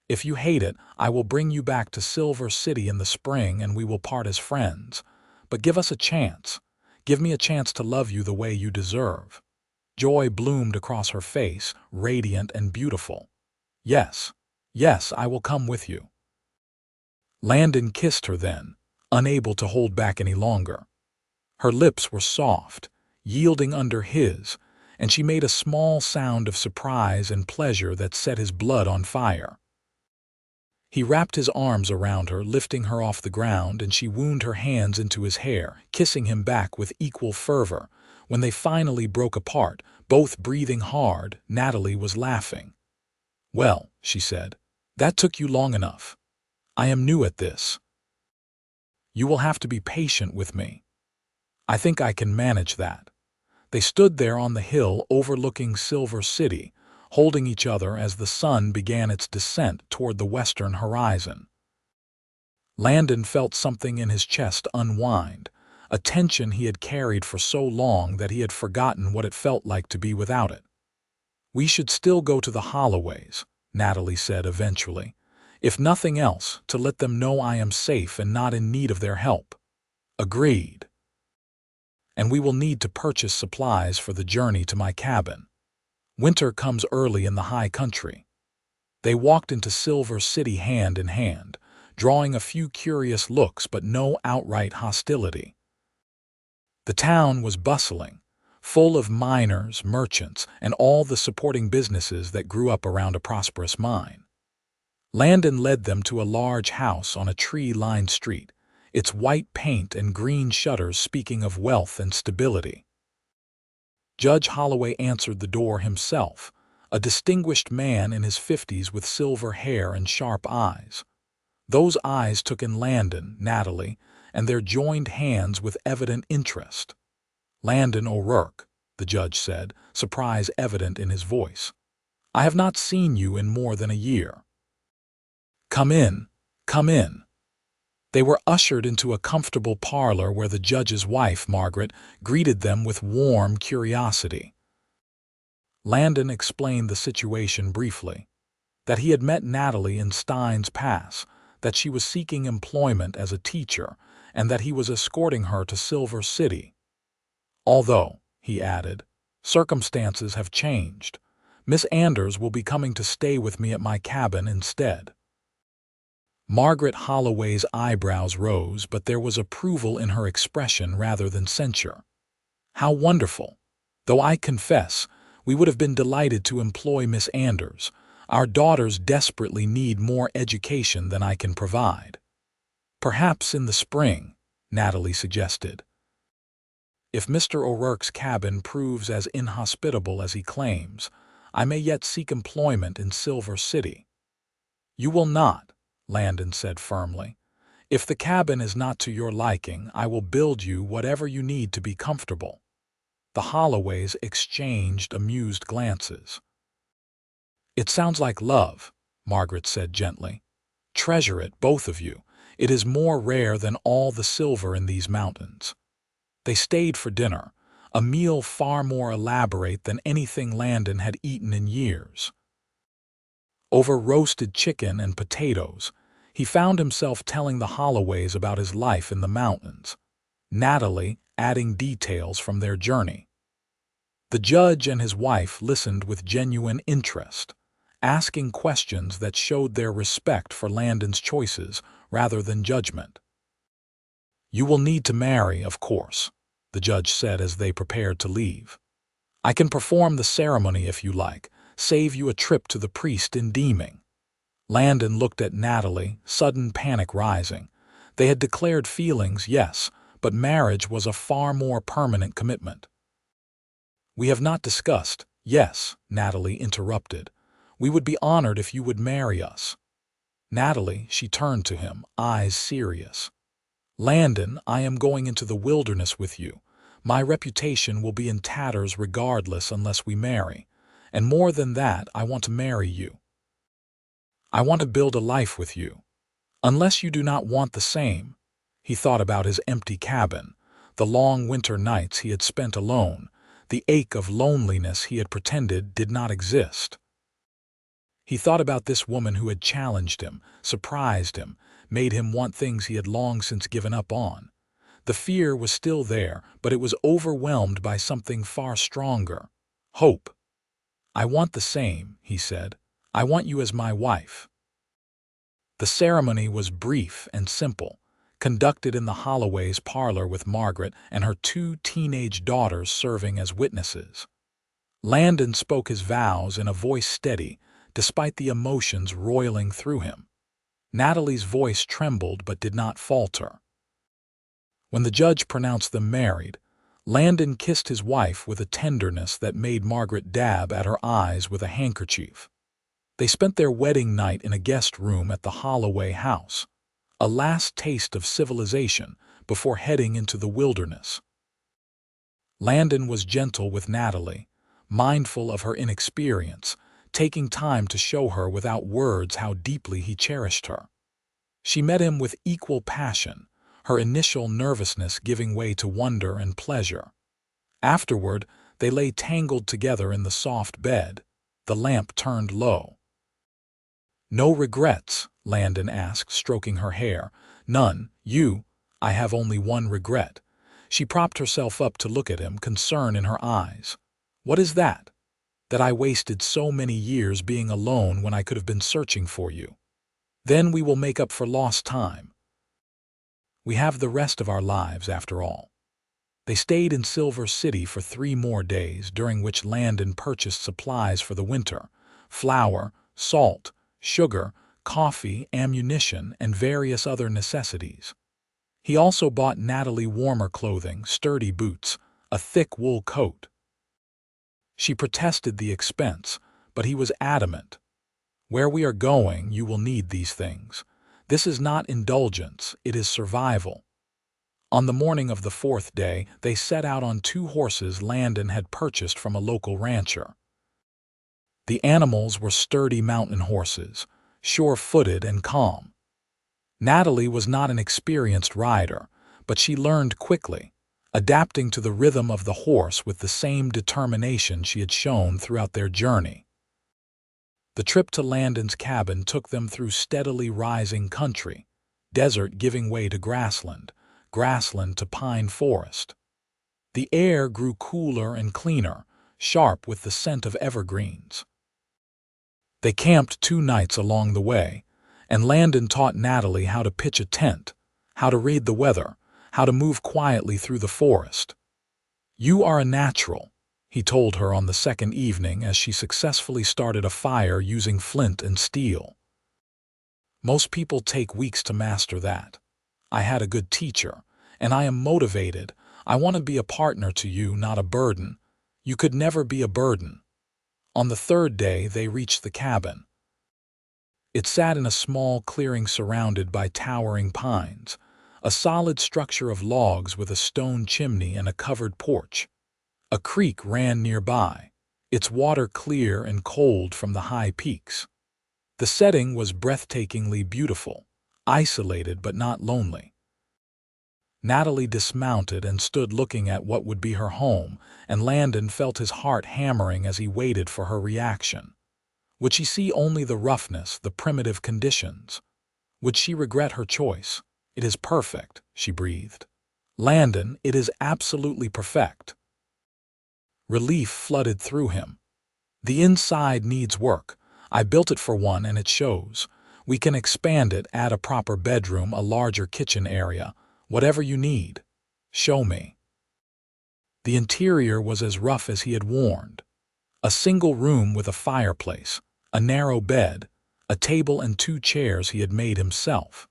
S1: If you hate it, I will bring you back to Silver City in the spring and we will part as friends. But give us a chance. Give me a chance to love you the way you deserve. Joy bloomed across her face, radiant and beautiful. Yes, yes, I will come with you. Landon kissed her then, unable to hold back any longer. Her lips were soft, yielding under his, and she made a small sound of surprise and pleasure that set his blood on fire. He wrapped his arms around her, lifting her off the ground, and she wound her hands into his hair, kissing him back with equal fervor. When they finally broke apart, both breathing hard, Natalie was laughing. Well, she said, that took you long enough. I am new at this. You will have to be patient with me. I think I can manage that. They stood there on the hill overlooking Silver City, holding each other as the sun began its descent toward the western horizon. Landon felt something in his chest unwind, a tension he had carried for so long that he had forgotten what it felt like to be without it. We should still go to the Holloways, Natalie said eventually, if nothing else, to let them know I am safe and not in need of their help. Agreed. And we will need to purchase supplies for the journey to my cabin. Winter comes early in the high country. They walked into Silver City hand in hand, drawing a few curious looks but no outright hostility. The town was bustling, full of miners, merchants, and all the supporting businesses that grew up around a prosperous mine. Landon led them to a large house on a tree-lined street, its white paint and green shutters speaking of wealth and stability. Judge Holloway answered the door himself, a distinguished man in his 50s with silver hair and sharp eyes. Those eyes took in Landon, Natalie, and their joined hands with evident interest. "Landon O'Rourke," the judge said, surprise evident in his voice. "I have not seen you in more than a year." "Come in, come in." They were ushered into a comfortable parlor where the judge's wife, Margaret, greeted them with warm curiosity. Landon explained the situation briefly, that he had met Natalie in Stein's Pass, that she was seeking employment as a teacher, and that he was escorting her to Silver City. "Although," he added, "circumstances have changed. Miss Anders will be coming to stay with me at my cabin instead." Margaret Holloway's eyebrows rose, but there was approval in her expression rather than censure. "How wonderful! Though I confess, we would have been delighted to employ Miss Anders. Our daughters desperately need more education than I can provide." "Perhaps in the spring," Natalie suggested. "If Mr. O'Rourke's cabin proves as inhospitable as he claims, I may yet seek employment in Silver City." "You will not," Landon said firmly. "If the cabin is not to your liking, I will build you whatever you need to be comfortable." The Holloways exchanged amused glances. "It sounds like love," Margaret said gently. "Treasure it, both of you. It is more rare than all the silver in these mountains." They stayed for dinner, a meal far more elaborate than anything Landon had eaten in years. Over roasted chicken and potatoes, he found himself telling the Holloways about his life in the mountains, Natalie adding details from their journey. The judge and his wife listened with genuine interest, asking questions that showed their respect for Landon's choices rather than judgment. "You will need to marry, of course," the judge said as they prepared to leave. "I can perform the ceremony if you like, save you a trip to the priest in Deeming." Landon looked at Natalie, sudden panic rising. They had declared feelings, yes, but marriage was a far more permanent commitment. "We have not discussed." "Yes," Natalie interrupted. "We would be honored if you would marry us." "Natalie," she turned to him, eyes serious. "Landon, I am going into the wilderness with you. My reputation will be in tatters regardless unless we marry. And more than that, I want to marry you. I want to build a life with you. Unless you do not want the same." He thought about his empty cabin, the long winter nights he had spent alone, the ache of loneliness he had pretended did not exist. He thought about this woman who had challenged him, surprised him, made him want things he had long since given up on. The fear was still there, but it was overwhelmed by something far stronger: hope. "I want the same," he said. "I want you as my wife." The ceremony was brief and simple, conducted in the Holloways' parlor with Margaret and her 2 teenage daughters serving as witnesses. Landon spoke his vows in a voice steady, despite the emotions roiling through him. Natalie's voice trembled but did not falter. When the judge pronounced them married, Landon kissed his wife with a tenderness that made Margaret dab at her eyes with a handkerchief. They spent their wedding night in a guest room at the Holloway house, a last taste of civilization before heading into the wilderness. Landon was gentle with Natalie, mindful of her inexperience, taking time to show her without words how deeply he cherished her. She met him with equal passion, her initial nervousness giving way to wonder and pleasure. Afterward, they lay tangled together in the soft bed, the lamp turned low. "No regrets?" Landon asked, stroking her hair. "None. You?" "I have only one regret." She propped herself up to look at him, concern in her eyes. "What is that?" "That I wasted so many years being alone when I could have been searching for you. Then we will make up for lost time. We have the rest of our lives, after all." They stayed in Silver City for 3 more days, during which Landon purchased supplies for the winter: flour, salt, sugar, coffee, ammunition, and various other necessities. He also bought Natalie warmer clothing, sturdy boots, a thick wool coat. She protested the expense, but he was adamant. "Where we are going, you will need these things. This is not indulgence, it is survival." On the morning of the 4th day, they set out on 2 horses Landon had purchased from a local rancher. The animals were sturdy mountain horses, sure-footed and calm. Natalie was not an experienced rider, but she learned quickly, adapting to the rhythm of the horse with the same determination she had shown throughout their journey. The trip to Landon's cabin took them through steadily rising country, desert giving way to grassland, grassland to pine forest. The air grew cooler and cleaner, sharp with the scent of evergreens. They camped 2 nights along the way, and Landon taught Natalie how to pitch a tent, how to read the weather, how to move quietly through the forest. "You are a natural," he told her on the 2nd evening as she successfully started a fire using flint and steel. "Most people take weeks to master that. I had a good teacher, and I am motivated. I want to be a partner to you, not a burden. You could never be a burden." On the 3rd day, they reached the cabin. It sat in a small clearing surrounded by towering pines, a solid structure of logs with a stone chimney and a covered porch. A creek ran nearby, its water clear and cold from the high peaks. The setting was breathtakingly beautiful, isolated but not lonely. Natalie dismounted and stood looking at what would be her home, and Landon felt his heart hammering as he waited for her reaction. Would she see only the roughness, the primitive conditions? Would she regret her choice? "It is perfect," she breathed. "Landon, it is absolutely perfect." Relief flooded through him. "The inside needs work. I built it for one and it shows. We can expand it, add a proper bedroom, a larger kitchen area. Whatever you need. Show me." The interior was as rough as he had warned. A single room with a fireplace, a narrow bed, a table and 2 chairs he had made himself.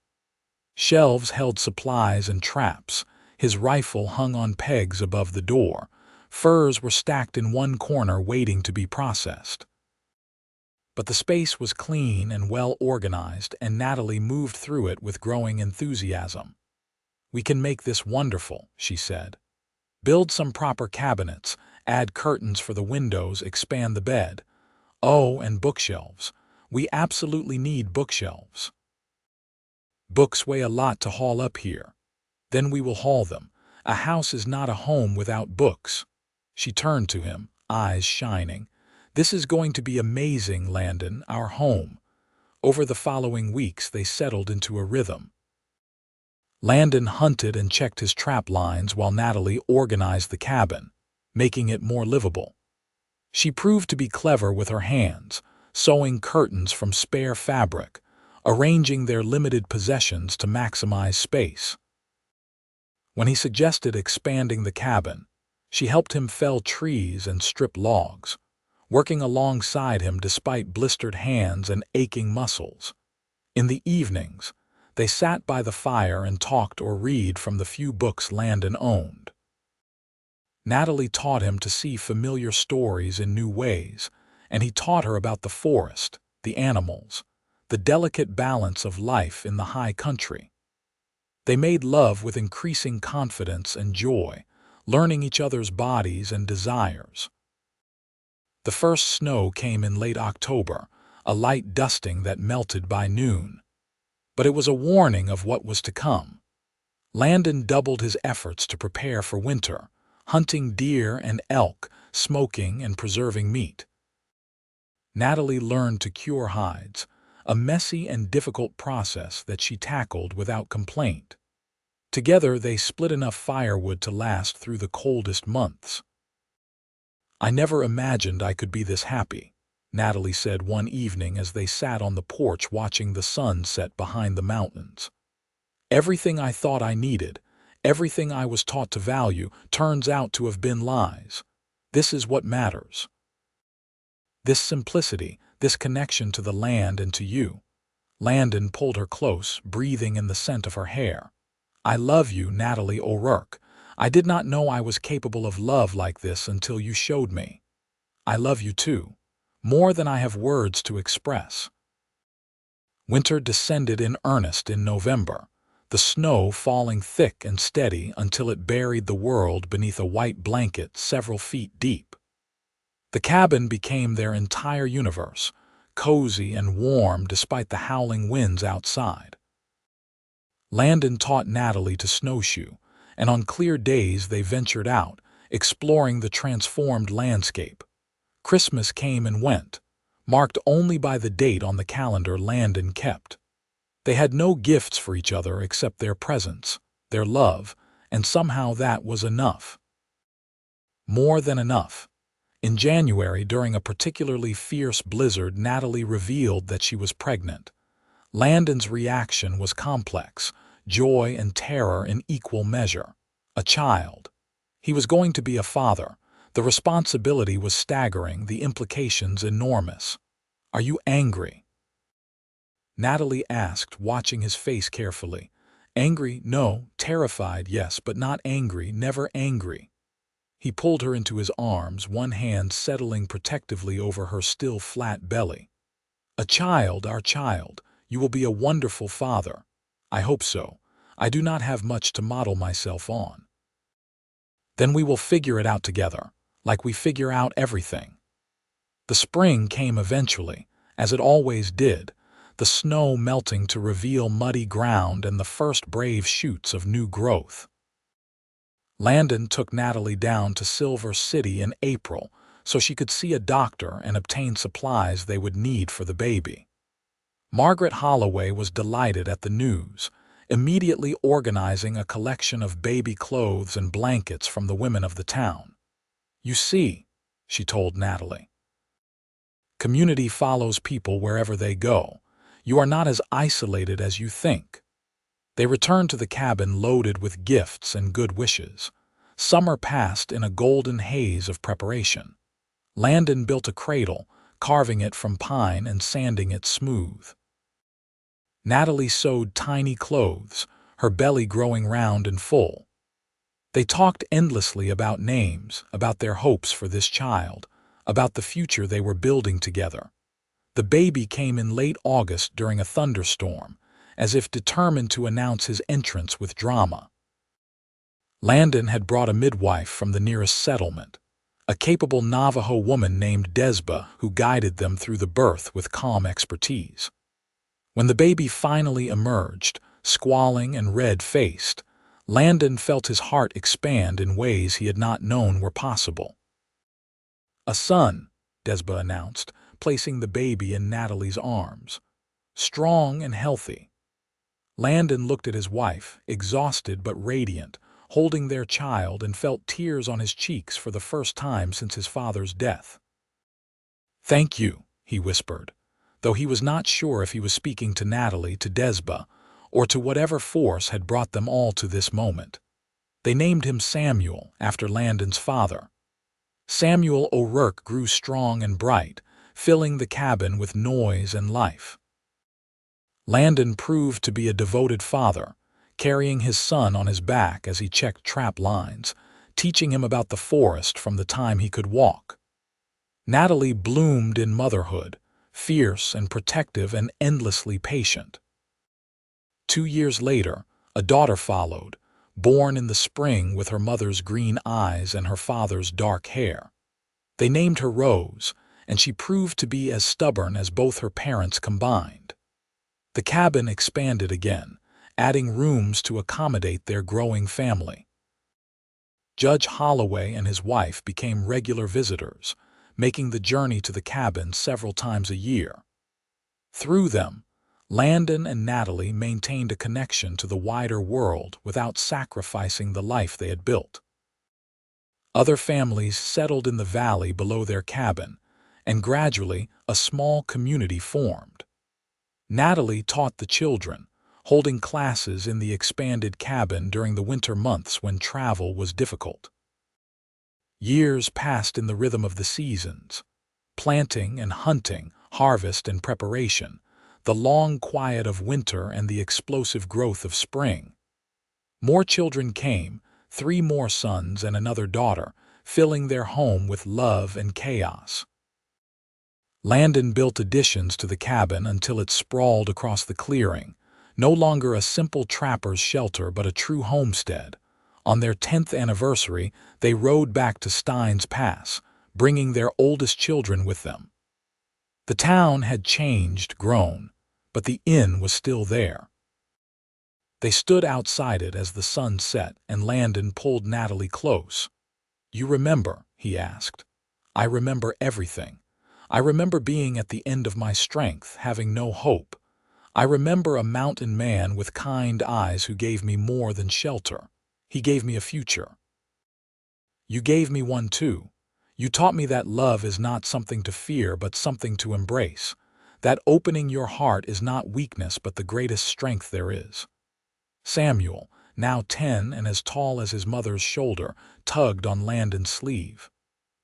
S1: Shelves held supplies and traps. His rifle hung on pegs above the door. Furs were stacked in one corner waiting to be processed. But the space was clean and well organized, and Natalie moved through it with growing enthusiasm. "We can make this wonderful," she said. "Build some proper cabinets, add curtains for the windows, expand the bed. Oh, and bookshelves. We absolutely need bookshelves. Books weigh a lot to haul up here. Then we will haul them. A house is not a home without books." She turned to him, eyes shining. "This is going to be amazing, Landon, our home." Over the following weeks, they settled into a rhythm. Landon hunted and checked his trap lines while Natalie organized the cabin, making it more livable. She proved to be clever with her hands, sewing curtains from spare fabric, arranging their limited possessions to maximize space. When he suggested expanding the cabin, she helped him fell trees and strip logs, working alongside him despite blistered hands and aching muscles. In the evenings, they sat by the fire and talked or read from the few books Landon owned. Natalie taught him to see familiar stories in new ways, and he taught her about the forest, the animals, the delicate balance of life in the high country. They made love with increasing confidence and joy, learning each other's bodies and desires. The first snow came in late October, a light dusting that melted by noon. But it was a warning of what was to come. Landon doubled his efforts to prepare for winter, hunting deer and elk, smoking and preserving meat. Natalie learned to cure hides, a messy and difficult process that she tackled without complaint. Together they split enough firewood to last through the coldest months. "I never imagined I could be this happy," Natalie said one evening as they sat on the porch watching the sun set behind the mountains. "Everything I thought I needed, Everything I was taught to value turns out to have been lies. This is what matters. This simplicity, this connection to the land and to you. Landon pulled her close, breathing in the scent of her hair. I love you, Natalie O'Rourke. I did not know I was capable of love like this until you showed me. I love you too, more than I have words to express. Winter descended in earnest in November, the snow falling thick and steady until it buried the world beneath a white blanket several feet deep. The cabin became their entire universe, cozy and warm despite the howling winds outside. Landon taught Natalie to snowshoe, and on clear days they ventured out, exploring the transformed landscape. Christmas came and went, marked only by the date on the calendar Landon kept. They had no gifts for each other except their presence, their love, and somehow that was enough. More than enough. In January, during a particularly fierce blizzard, Natalie revealed that she was pregnant. Landon's reaction was complex, joy and terror in equal measure. A child. He was going to be a father. The responsibility was staggering, the implications enormous. Are you angry? Natalie asked, watching his face carefully. Angry? No. Terrified? Yes, but not angry, never angry. He pulled her into his arms, one hand settling protectively over her still flat belly. A child, our child. You will be a wonderful father. I hope so. I do not have much to model myself on. Then we will figure it out together, like we figure out everything. The spring came eventually, as it always did, the snow melting to reveal muddy ground and the first brave shoots of new growth. Landon took Natalie down to Silver City in April so she could see a doctor and obtain supplies they would need for the baby. Margaret Holloway was delighted at the news, immediately organizing a collection of baby clothes and blankets from the women of the town. You see, she told Natalie, community follows people wherever they go. You are not as isolated as you think. They returned to the cabin loaded with gifts and good wishes. Summer passed in a golden haze of preparation. Landon built a cradle, carving it from pine and sanding it smooth. Natalie sewed tiny clothes, her belly growing round and full. They talked endlessly about names, about their hopes for this child, about the future they were building together. The baby came in late August during a thunderstorm, as if determined to announce his entrance with drama. Landon had brought a midwife from the nearest settlement, a capable Navajo woman named Desba who guided them through the birth with calm expertise. When the baby finally emerged, squalling and red-faced, Landon felt his heart expand in ways he had not known were possible. A son, Desba announced, placing the baby in Natalie's arms. Strong and healthy. Landon looked at his wife, exhausted but radiant, holding their child, and felt tears on his cheeks for the first time since his father's death. Thank you, he whispered, though he was not sure if he was speaking to Natalie, to Desba, or to whatever force had brought them all to this moment. They named him Samuel, after Landon's father. Samuel O'Rourke grew strong and bright, filling the cabin with noise and life. Landon proved to be a devoted father, carrying his son on his back as he checked trap lines, teaching him about the forest from the time he could walk. Natalie bloomed in motherhood, fierce and protective and endlessly patient. 2 years later, a daughter followed, born in the spring with her mother's green eyes and her father's dark hair. They named her Rose, and she proved to be as stubborn as both her parents combined. The cabin expanded again, adding rooms to accommodate their growing family. Judge Holloway and his wife became regular visitors, making the journey to the cabin several times a year. Through them, Landon and Natalie maintained a connection to the wider world without sacrificing the life they had built. Other families settled in the valley below their cabin, and gradually a small community formed. Natalie taught the children, holding classes in the expanded cabin during the winter months when travel was difficult. Years passed in the rhythm of the seasons, planting and hunting, harvest and preparation, the long quiet of winter and the explosive growth of spring. More children came, 3 more sons and another daughter, filling their home with love and chaos. Landon built additions to the cabin until it sprawled across the clearing, no longer a simple trapper's shelter but a true homestead. On their 10th anniversary, they rode back to Steins Pass, bringing their oldest children with them. The town had changed, grown, but the inn was still there. They stood outside it as the sun set, and Landon pulled Natalie close. "You remember?" he asked. "I remember everything. I remember being at the end of my strength, having no hope. I remember a mountain man with kind eyes who gave me more than shelter. He gave me a future. You gave me one too. You taught me that love is not something to fear but something to embrace, that opening your heart is not weakness but the greatest strength there is." Samuel, now 10 and as tall as his mother's shoulder, tugged on Landon's sleeve.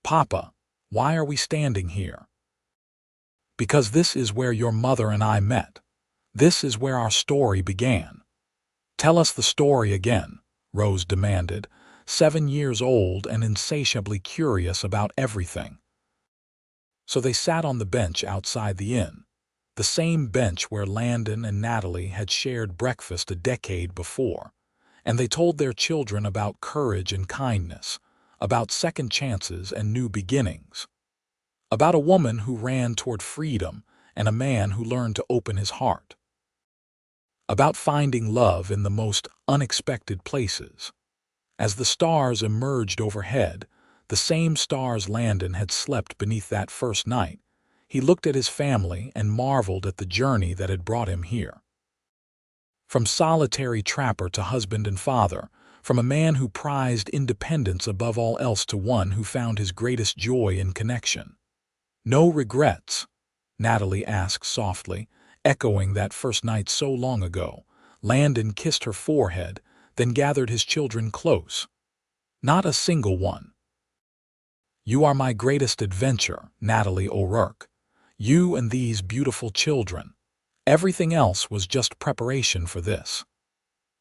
S1: "Papa, why are we standing here?" "Because this is where your mother and I met. This is where our story began." "Tell us the story again," Rose demanded, 7 years old and insatiably curious about everything. So they sat on the bench outside the inn, the same bench where Landon and Natalie had shared breakfast a decade before, and they told their children about courage and kindness, about second chances and new beginnings, about a woman who ran toward freedom and a man who learned to open his heart, about finding love in the most unexpected places. As the stars emerged overhead, the same stars Landon had slept beneath that first night, he looked at his family and marveled at the journey that had brought him here. From solitary trapper to husband and father, from a man who prized independence above all else to one who found his greatest joy in connection. "No regrets?" Natalie asked softly, echoing that first night so long ago. Landon kissed her forehead, then gathered his children close. "Not a single one. You are my greatest adventure, Natalie O'Rourke. You and these beautiful children. Everything else was just preparation for this."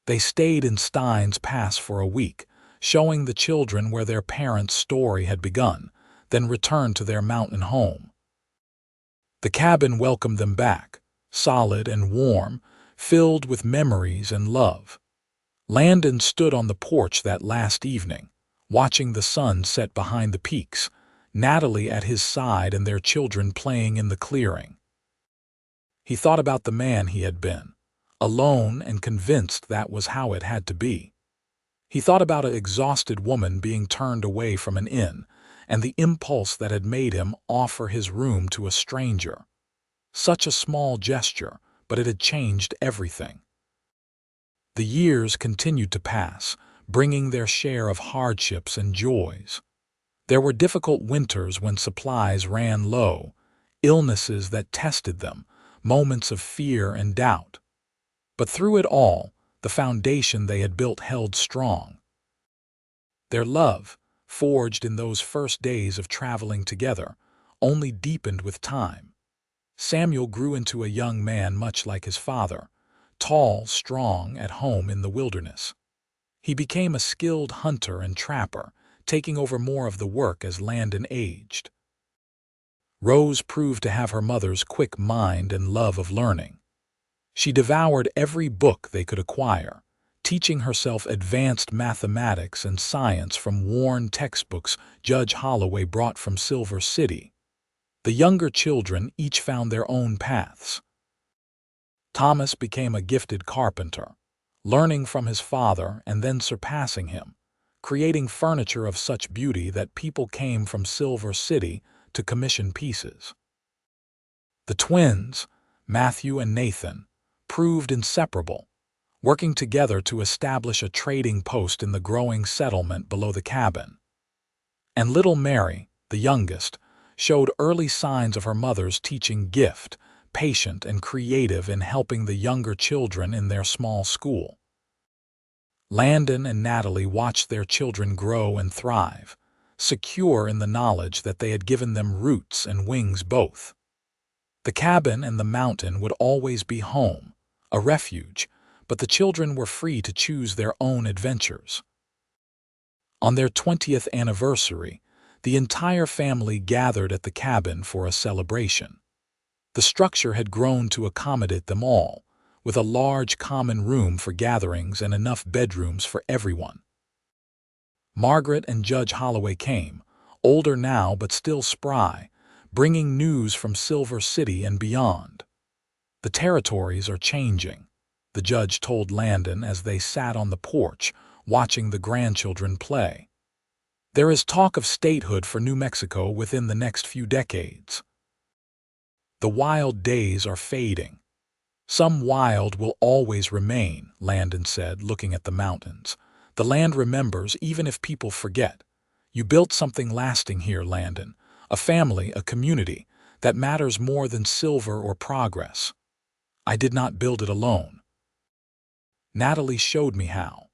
S1: They stayed in Steins Pass for a week, showing the children where their parents' story had begun, then returned to their mountain home. The cabin welcomed them back, solid and warm, filled with memories and love. Landon stood on the porch that last evening, watching the sun set behind the peaks, Natalie at his side and their children playing in the clearing. He thought about the man he had been, alone and convinced that was how it had to be. He thought about an exhausted woman being turned away from an inn, and the impulse that had made him offer his room to a stranger. Such a small gesture, but it had changed everything. The years continued to pass, bringing their share of hardships and joys. There were difficult winters when supplies ran low, illnesses that tested them, moments of fear and doubt. But through it all, the foundation they had built held strong. Their love, forged in those first days of traveling together, only deepened with time. Samuel grew into a young man much like his father, tall, strong, at home in the wilderness. He became a skilled hunter and trapper, taking over more of the work as Landon aged. Rose proved to have her mother's quick mind and love of learning. She devoured every book they could acquire, teaching herself advanced mathematics and science from worn textbooks Judge Holloway brought from Silver City. The younger children each found their own paths. Thomas became a gifted carpenter, learning from his father and then surpassing him, creating furniture of such beauty that people came from Silver City to commission pieces. The twins, Matthew and Nathan, proved inseparable, working together to establish a trading post in the growing settlement below the cabin. And little Mary, the youngest, showed early signs of her mother's teaching gift, patient, and creative in helping the younger children in their small school. Landon and Natalie watched their children grow and thrive, secure in the knowledge that they had given them roots and wings both. The cabin and the mountain would always be home, a refuge, but the children were free to choose their own adventures. On their 20th anniversary, the entire family gathered at the cabin for a celebration. The structure had grown to accommodate them all, with a large common room for gatherings and enough bedrooms for everyone. Margaret and Judge Holloway came, older now but still spry, bringing news from Silver City and beyond. "The territories are changing," the judge told Landon as they sat on the porch, watching the grandchildren play. "There is talk of statehood for New Mexico within the next few decades. The wild days are fading." "Some wild will always remain," Landon said, looking at the mountains. "The land remembers even if people forget. You built something lasting here, Landon. A family, a community, that matters more than silver or progress." "I did not build it alone. Natalie showed me how."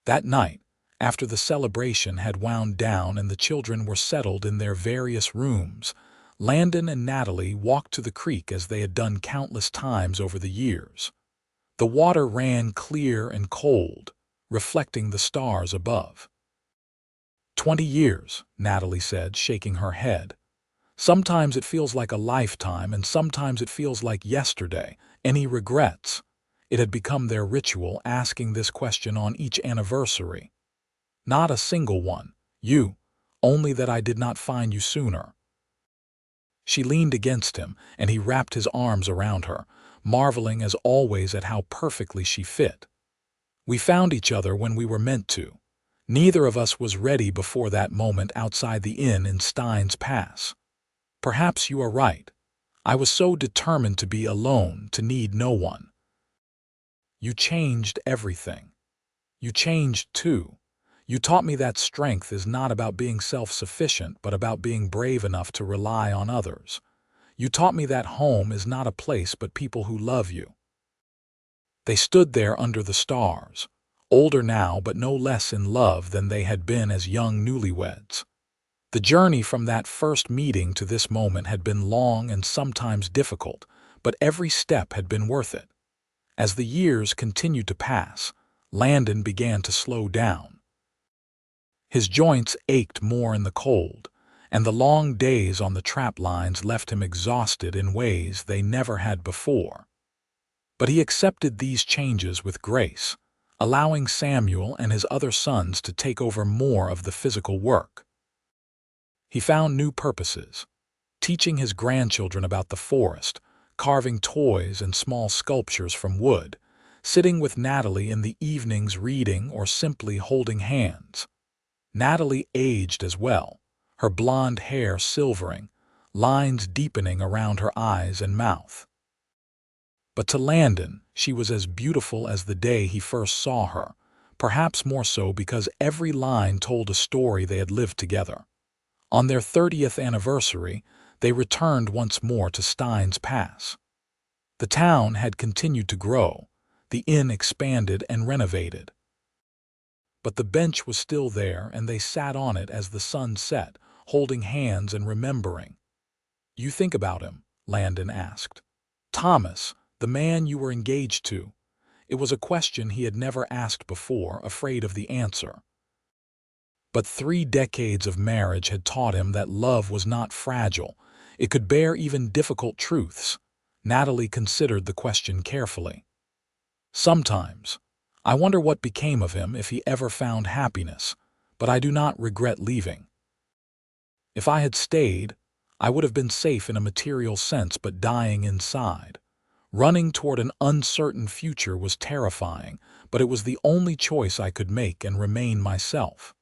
S1: That night, after the celebration had wound down and the children were settled in their various rooms, Landon and Natalie walked to the creek as they had done countless times over the years. The water ran clear and cold, reflecting the stars above. 20 years, Natalie said, shaking her head. "Sometimes it feels like a lifetime, and sometimes it feels like yesterday. Any regrets?" It had become their ritual, asking this question on each anniversary. "Not a single one. You, only that I did not find you sooner." She leaned against him, and he wrapped his arms around her, marveling as always at how perfectly she fit. "We found each other when we were meant to. Neither of us was ready before that moment outside the inn in Steins Pass. Perhaps you are right. I was so determined to be alone, to need no one. You changed everything. You changed too. You taught me that strength is not about being self-sufficient, but about being brave enough to rely on others. You taught me that home is not a place but people who love you." They stood there under the stars, older now but no less in love than they had been as young newlyweds. The journey from that first meeting to this moment had been long and sometimes difficult, but every step had been worth it. As the years continued to pass, Landon began to slow down. His joints ached more in the cold, and the long days on the trap lines left him exhausted in ways they never had before. But he accepted these changes with grace, allowing Samuel and his other sons to take over more of the physical work. He found new purposes, teaching his grandchildren about the forest, carving toys and small sculptures from wood, sitting with Natalie in the evenings reading or simply holding hands. Natalie aged as well, her blonde hair silvering, lines deepening around her eyes and mouth. But to Landon, she was as beautiful as the day he first saw her, perhaps more so because every line told a story they had lived together. On their 30th anniversary, they returned once more to Steins Pass. The town had continued to grow, the inn expanded and renovated. But the bench was still there, and they sat on it as the sun set, holding hands and remembering. "You think about him?" Landon asked. "Thomas, the man you were engaged to." It was a question he had never asked before, afraid of the answer. But 3 decades of marriage had taught him that love was not fragile. It could bear even difficult truths. Natalie considered the question carefully. "Sometimes. I wonder what became of him, if he ever found happiness, but I do not regret leaving. If I had stayed, I would have been safe in a material sense but dying inside. Running toward an uncertain future was terrifying, but it was the only choice I could make and remain myself.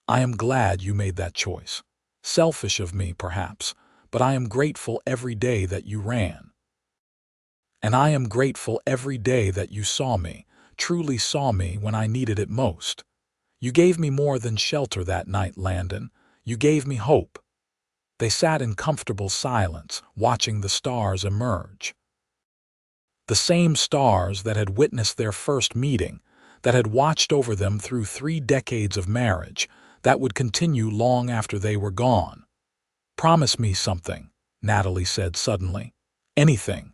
S1: I am glad you made that choice. Selfish of me, perhaps, but I am grateful every day that you ran. And I am grateful every day that you saw me, truly saw me when I needed it most. You gave me more than shelter that night, Landon. You gave me hope." They sat in comfortable silence, watching the stars emerge. The same stars that had witnessed their first meeting, that had watched over them through 3 decades of marriage, that would continue long after they were gone. "Promise me something," Natalie said suddenly. "Anything.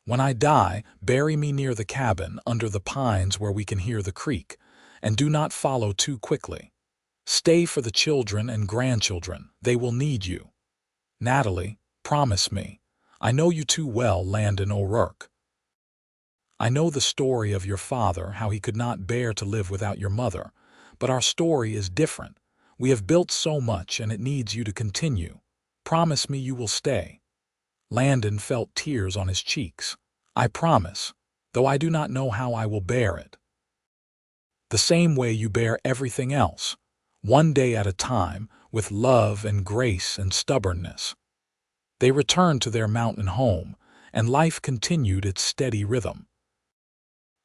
S1: When I die, bury me near the cabin, under the pines where we can hear the creek, and do not follow too quickly. Stay for the children and grandchildren. They will need you. Natalie, promise me. I know you too well, Landon O'Rourke. I know the story of your father, how he could not bear to live without your mother, but our story is different. We have built so much, and it needs you to continue. Promise me you will stay." Landon felt tears on his cheeks. "I promise, though I do not know how I will bear it." "The same way you bear everything else, one day at a time, with love and grace and stubbornness." They returned to their mountain home, and life continued its steady rhythm.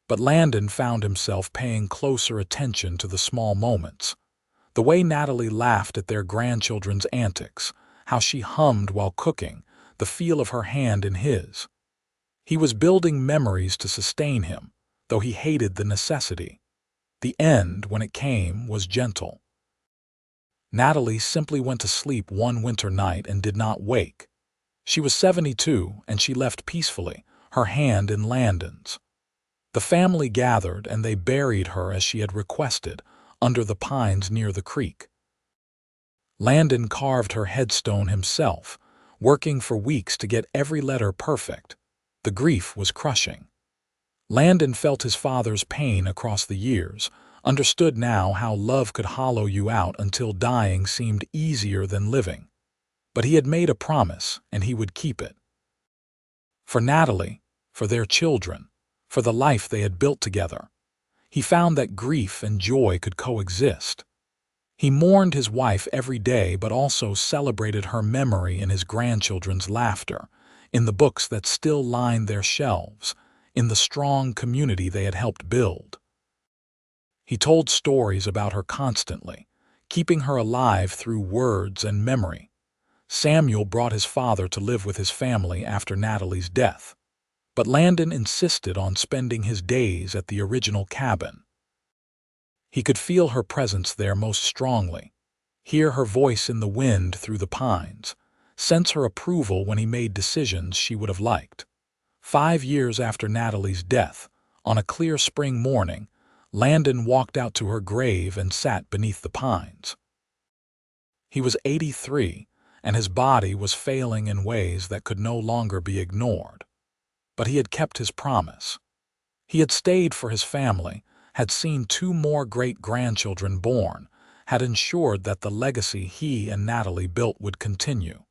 S1: But Landon found himself paying closer attention to the small moments. The way Natalie laughed at their grandchildren's antics, how she hummed while cooking, the feel of her hand in his. He was building memories to sustain him, though he hated the necessity. The end, when it came, was gentle. Natalie simply went to sleep one winter night and did not wake. She was 72, and she left peacefully, her hand in Landon's. The family gathered, and they buried her as she had requested, under the pines near the creek. Landon carved her headstone himself, working for weeks to get every letter perfect. The grief was crushing. Landon felt his father's pain across the years, understood now how love could hollow you out until dying seemed easier than living. But he had made a promise, and he would keep it. For Natalie, for their children, for the life they had built together, he found that grief and joy could coexist. He mourned his wife every day, but also celebrated her memory in his grandchildren's laughter, in the books that still lined their shelves, in the strong community they had helped build. He told stories about her constantly, keeping her alive through words and memory. Samuel brought his father to live with his family after Natalie's death, but Landon insisted on spending his days at the original cabin. He could feel her presence there most strongly, hear her voice in the wind through the pines, sense her approval when he made decisions she would have liked. 5 years after Natalie's death, on a clear spring morning, Landon walked out to her grave and sat beneath the pines. He was 83, and his body was failing in ways that could no longer be ignored. But he had kept his promise. He had stayed for his family, had seen 2 more great-grandchildren born, had ensured that the legacy he and Natalie built would continue.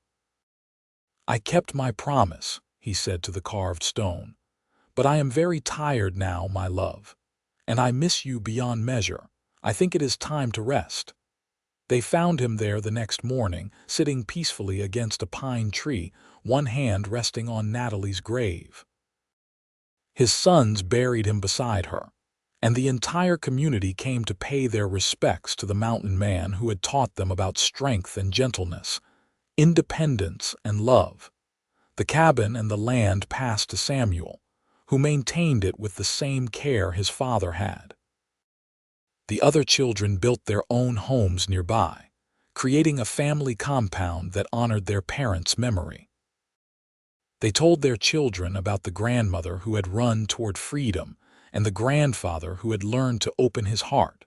S1: "I kept my promise," he said to the carved stone, "but I am very tired now, my love, and I miss you beyond measure. I think it is time to rest." They found him there the next morning, sitting peacefully against a pine tree, one hand resting on Natalie's grave. His sons buried him beside her, and the entire community came to pay their respects to the mountain man who had taught them about strength and gentleness, independence and love. The cabin and the land passed to Samuel, who maintained it with the same care his father had. The other children built their own homes nearby, creating a family compound that honored their parents' memory. They told their children about the grandmother who had run toward freedom and the grandfather who had learned to open his heart,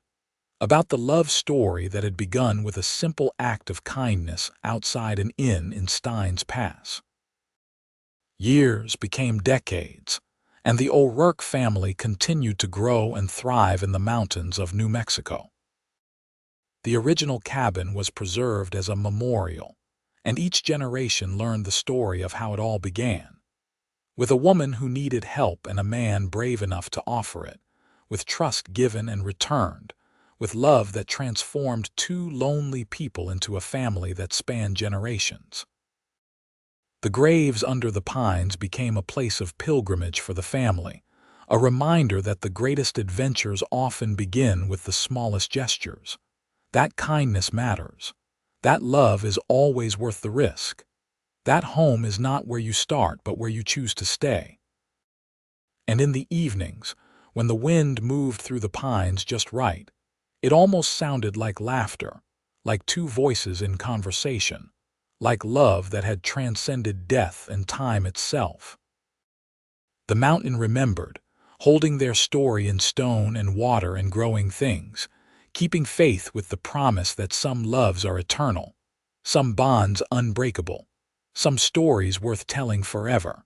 S1: about the love story that had begun with a simple act of kindness outside an inn in Stein's Pass. Years became decades, and the O'Rourke family continued to grow and thrive in the mountains of New Mexico. The original cabin was preserved as a memorial, and each generation learned the story of how it all began. With a woman who needed help and a man brave enough to offer it, with trust given and returned, with love that transformed 2 lonely people into a family that spanned generations. The graves under the pines became a place of pilgrimage for the family, a reminder that the greatest adventures often begin with the smallest gestures. That kindness matters, That love is always worth the risk. That home is not where you start, but where you choose to stay. And in the evenings, when the wind moved through the pines just right, it almost sounded like laughter, like two voices in conversation, like love that had transcended death and time itself. The mountain remembered, holding their story in stone and water and growing things, keeping faith with the promise that some loves are eternal, some bonds unbreakable, some stories worth telling forever.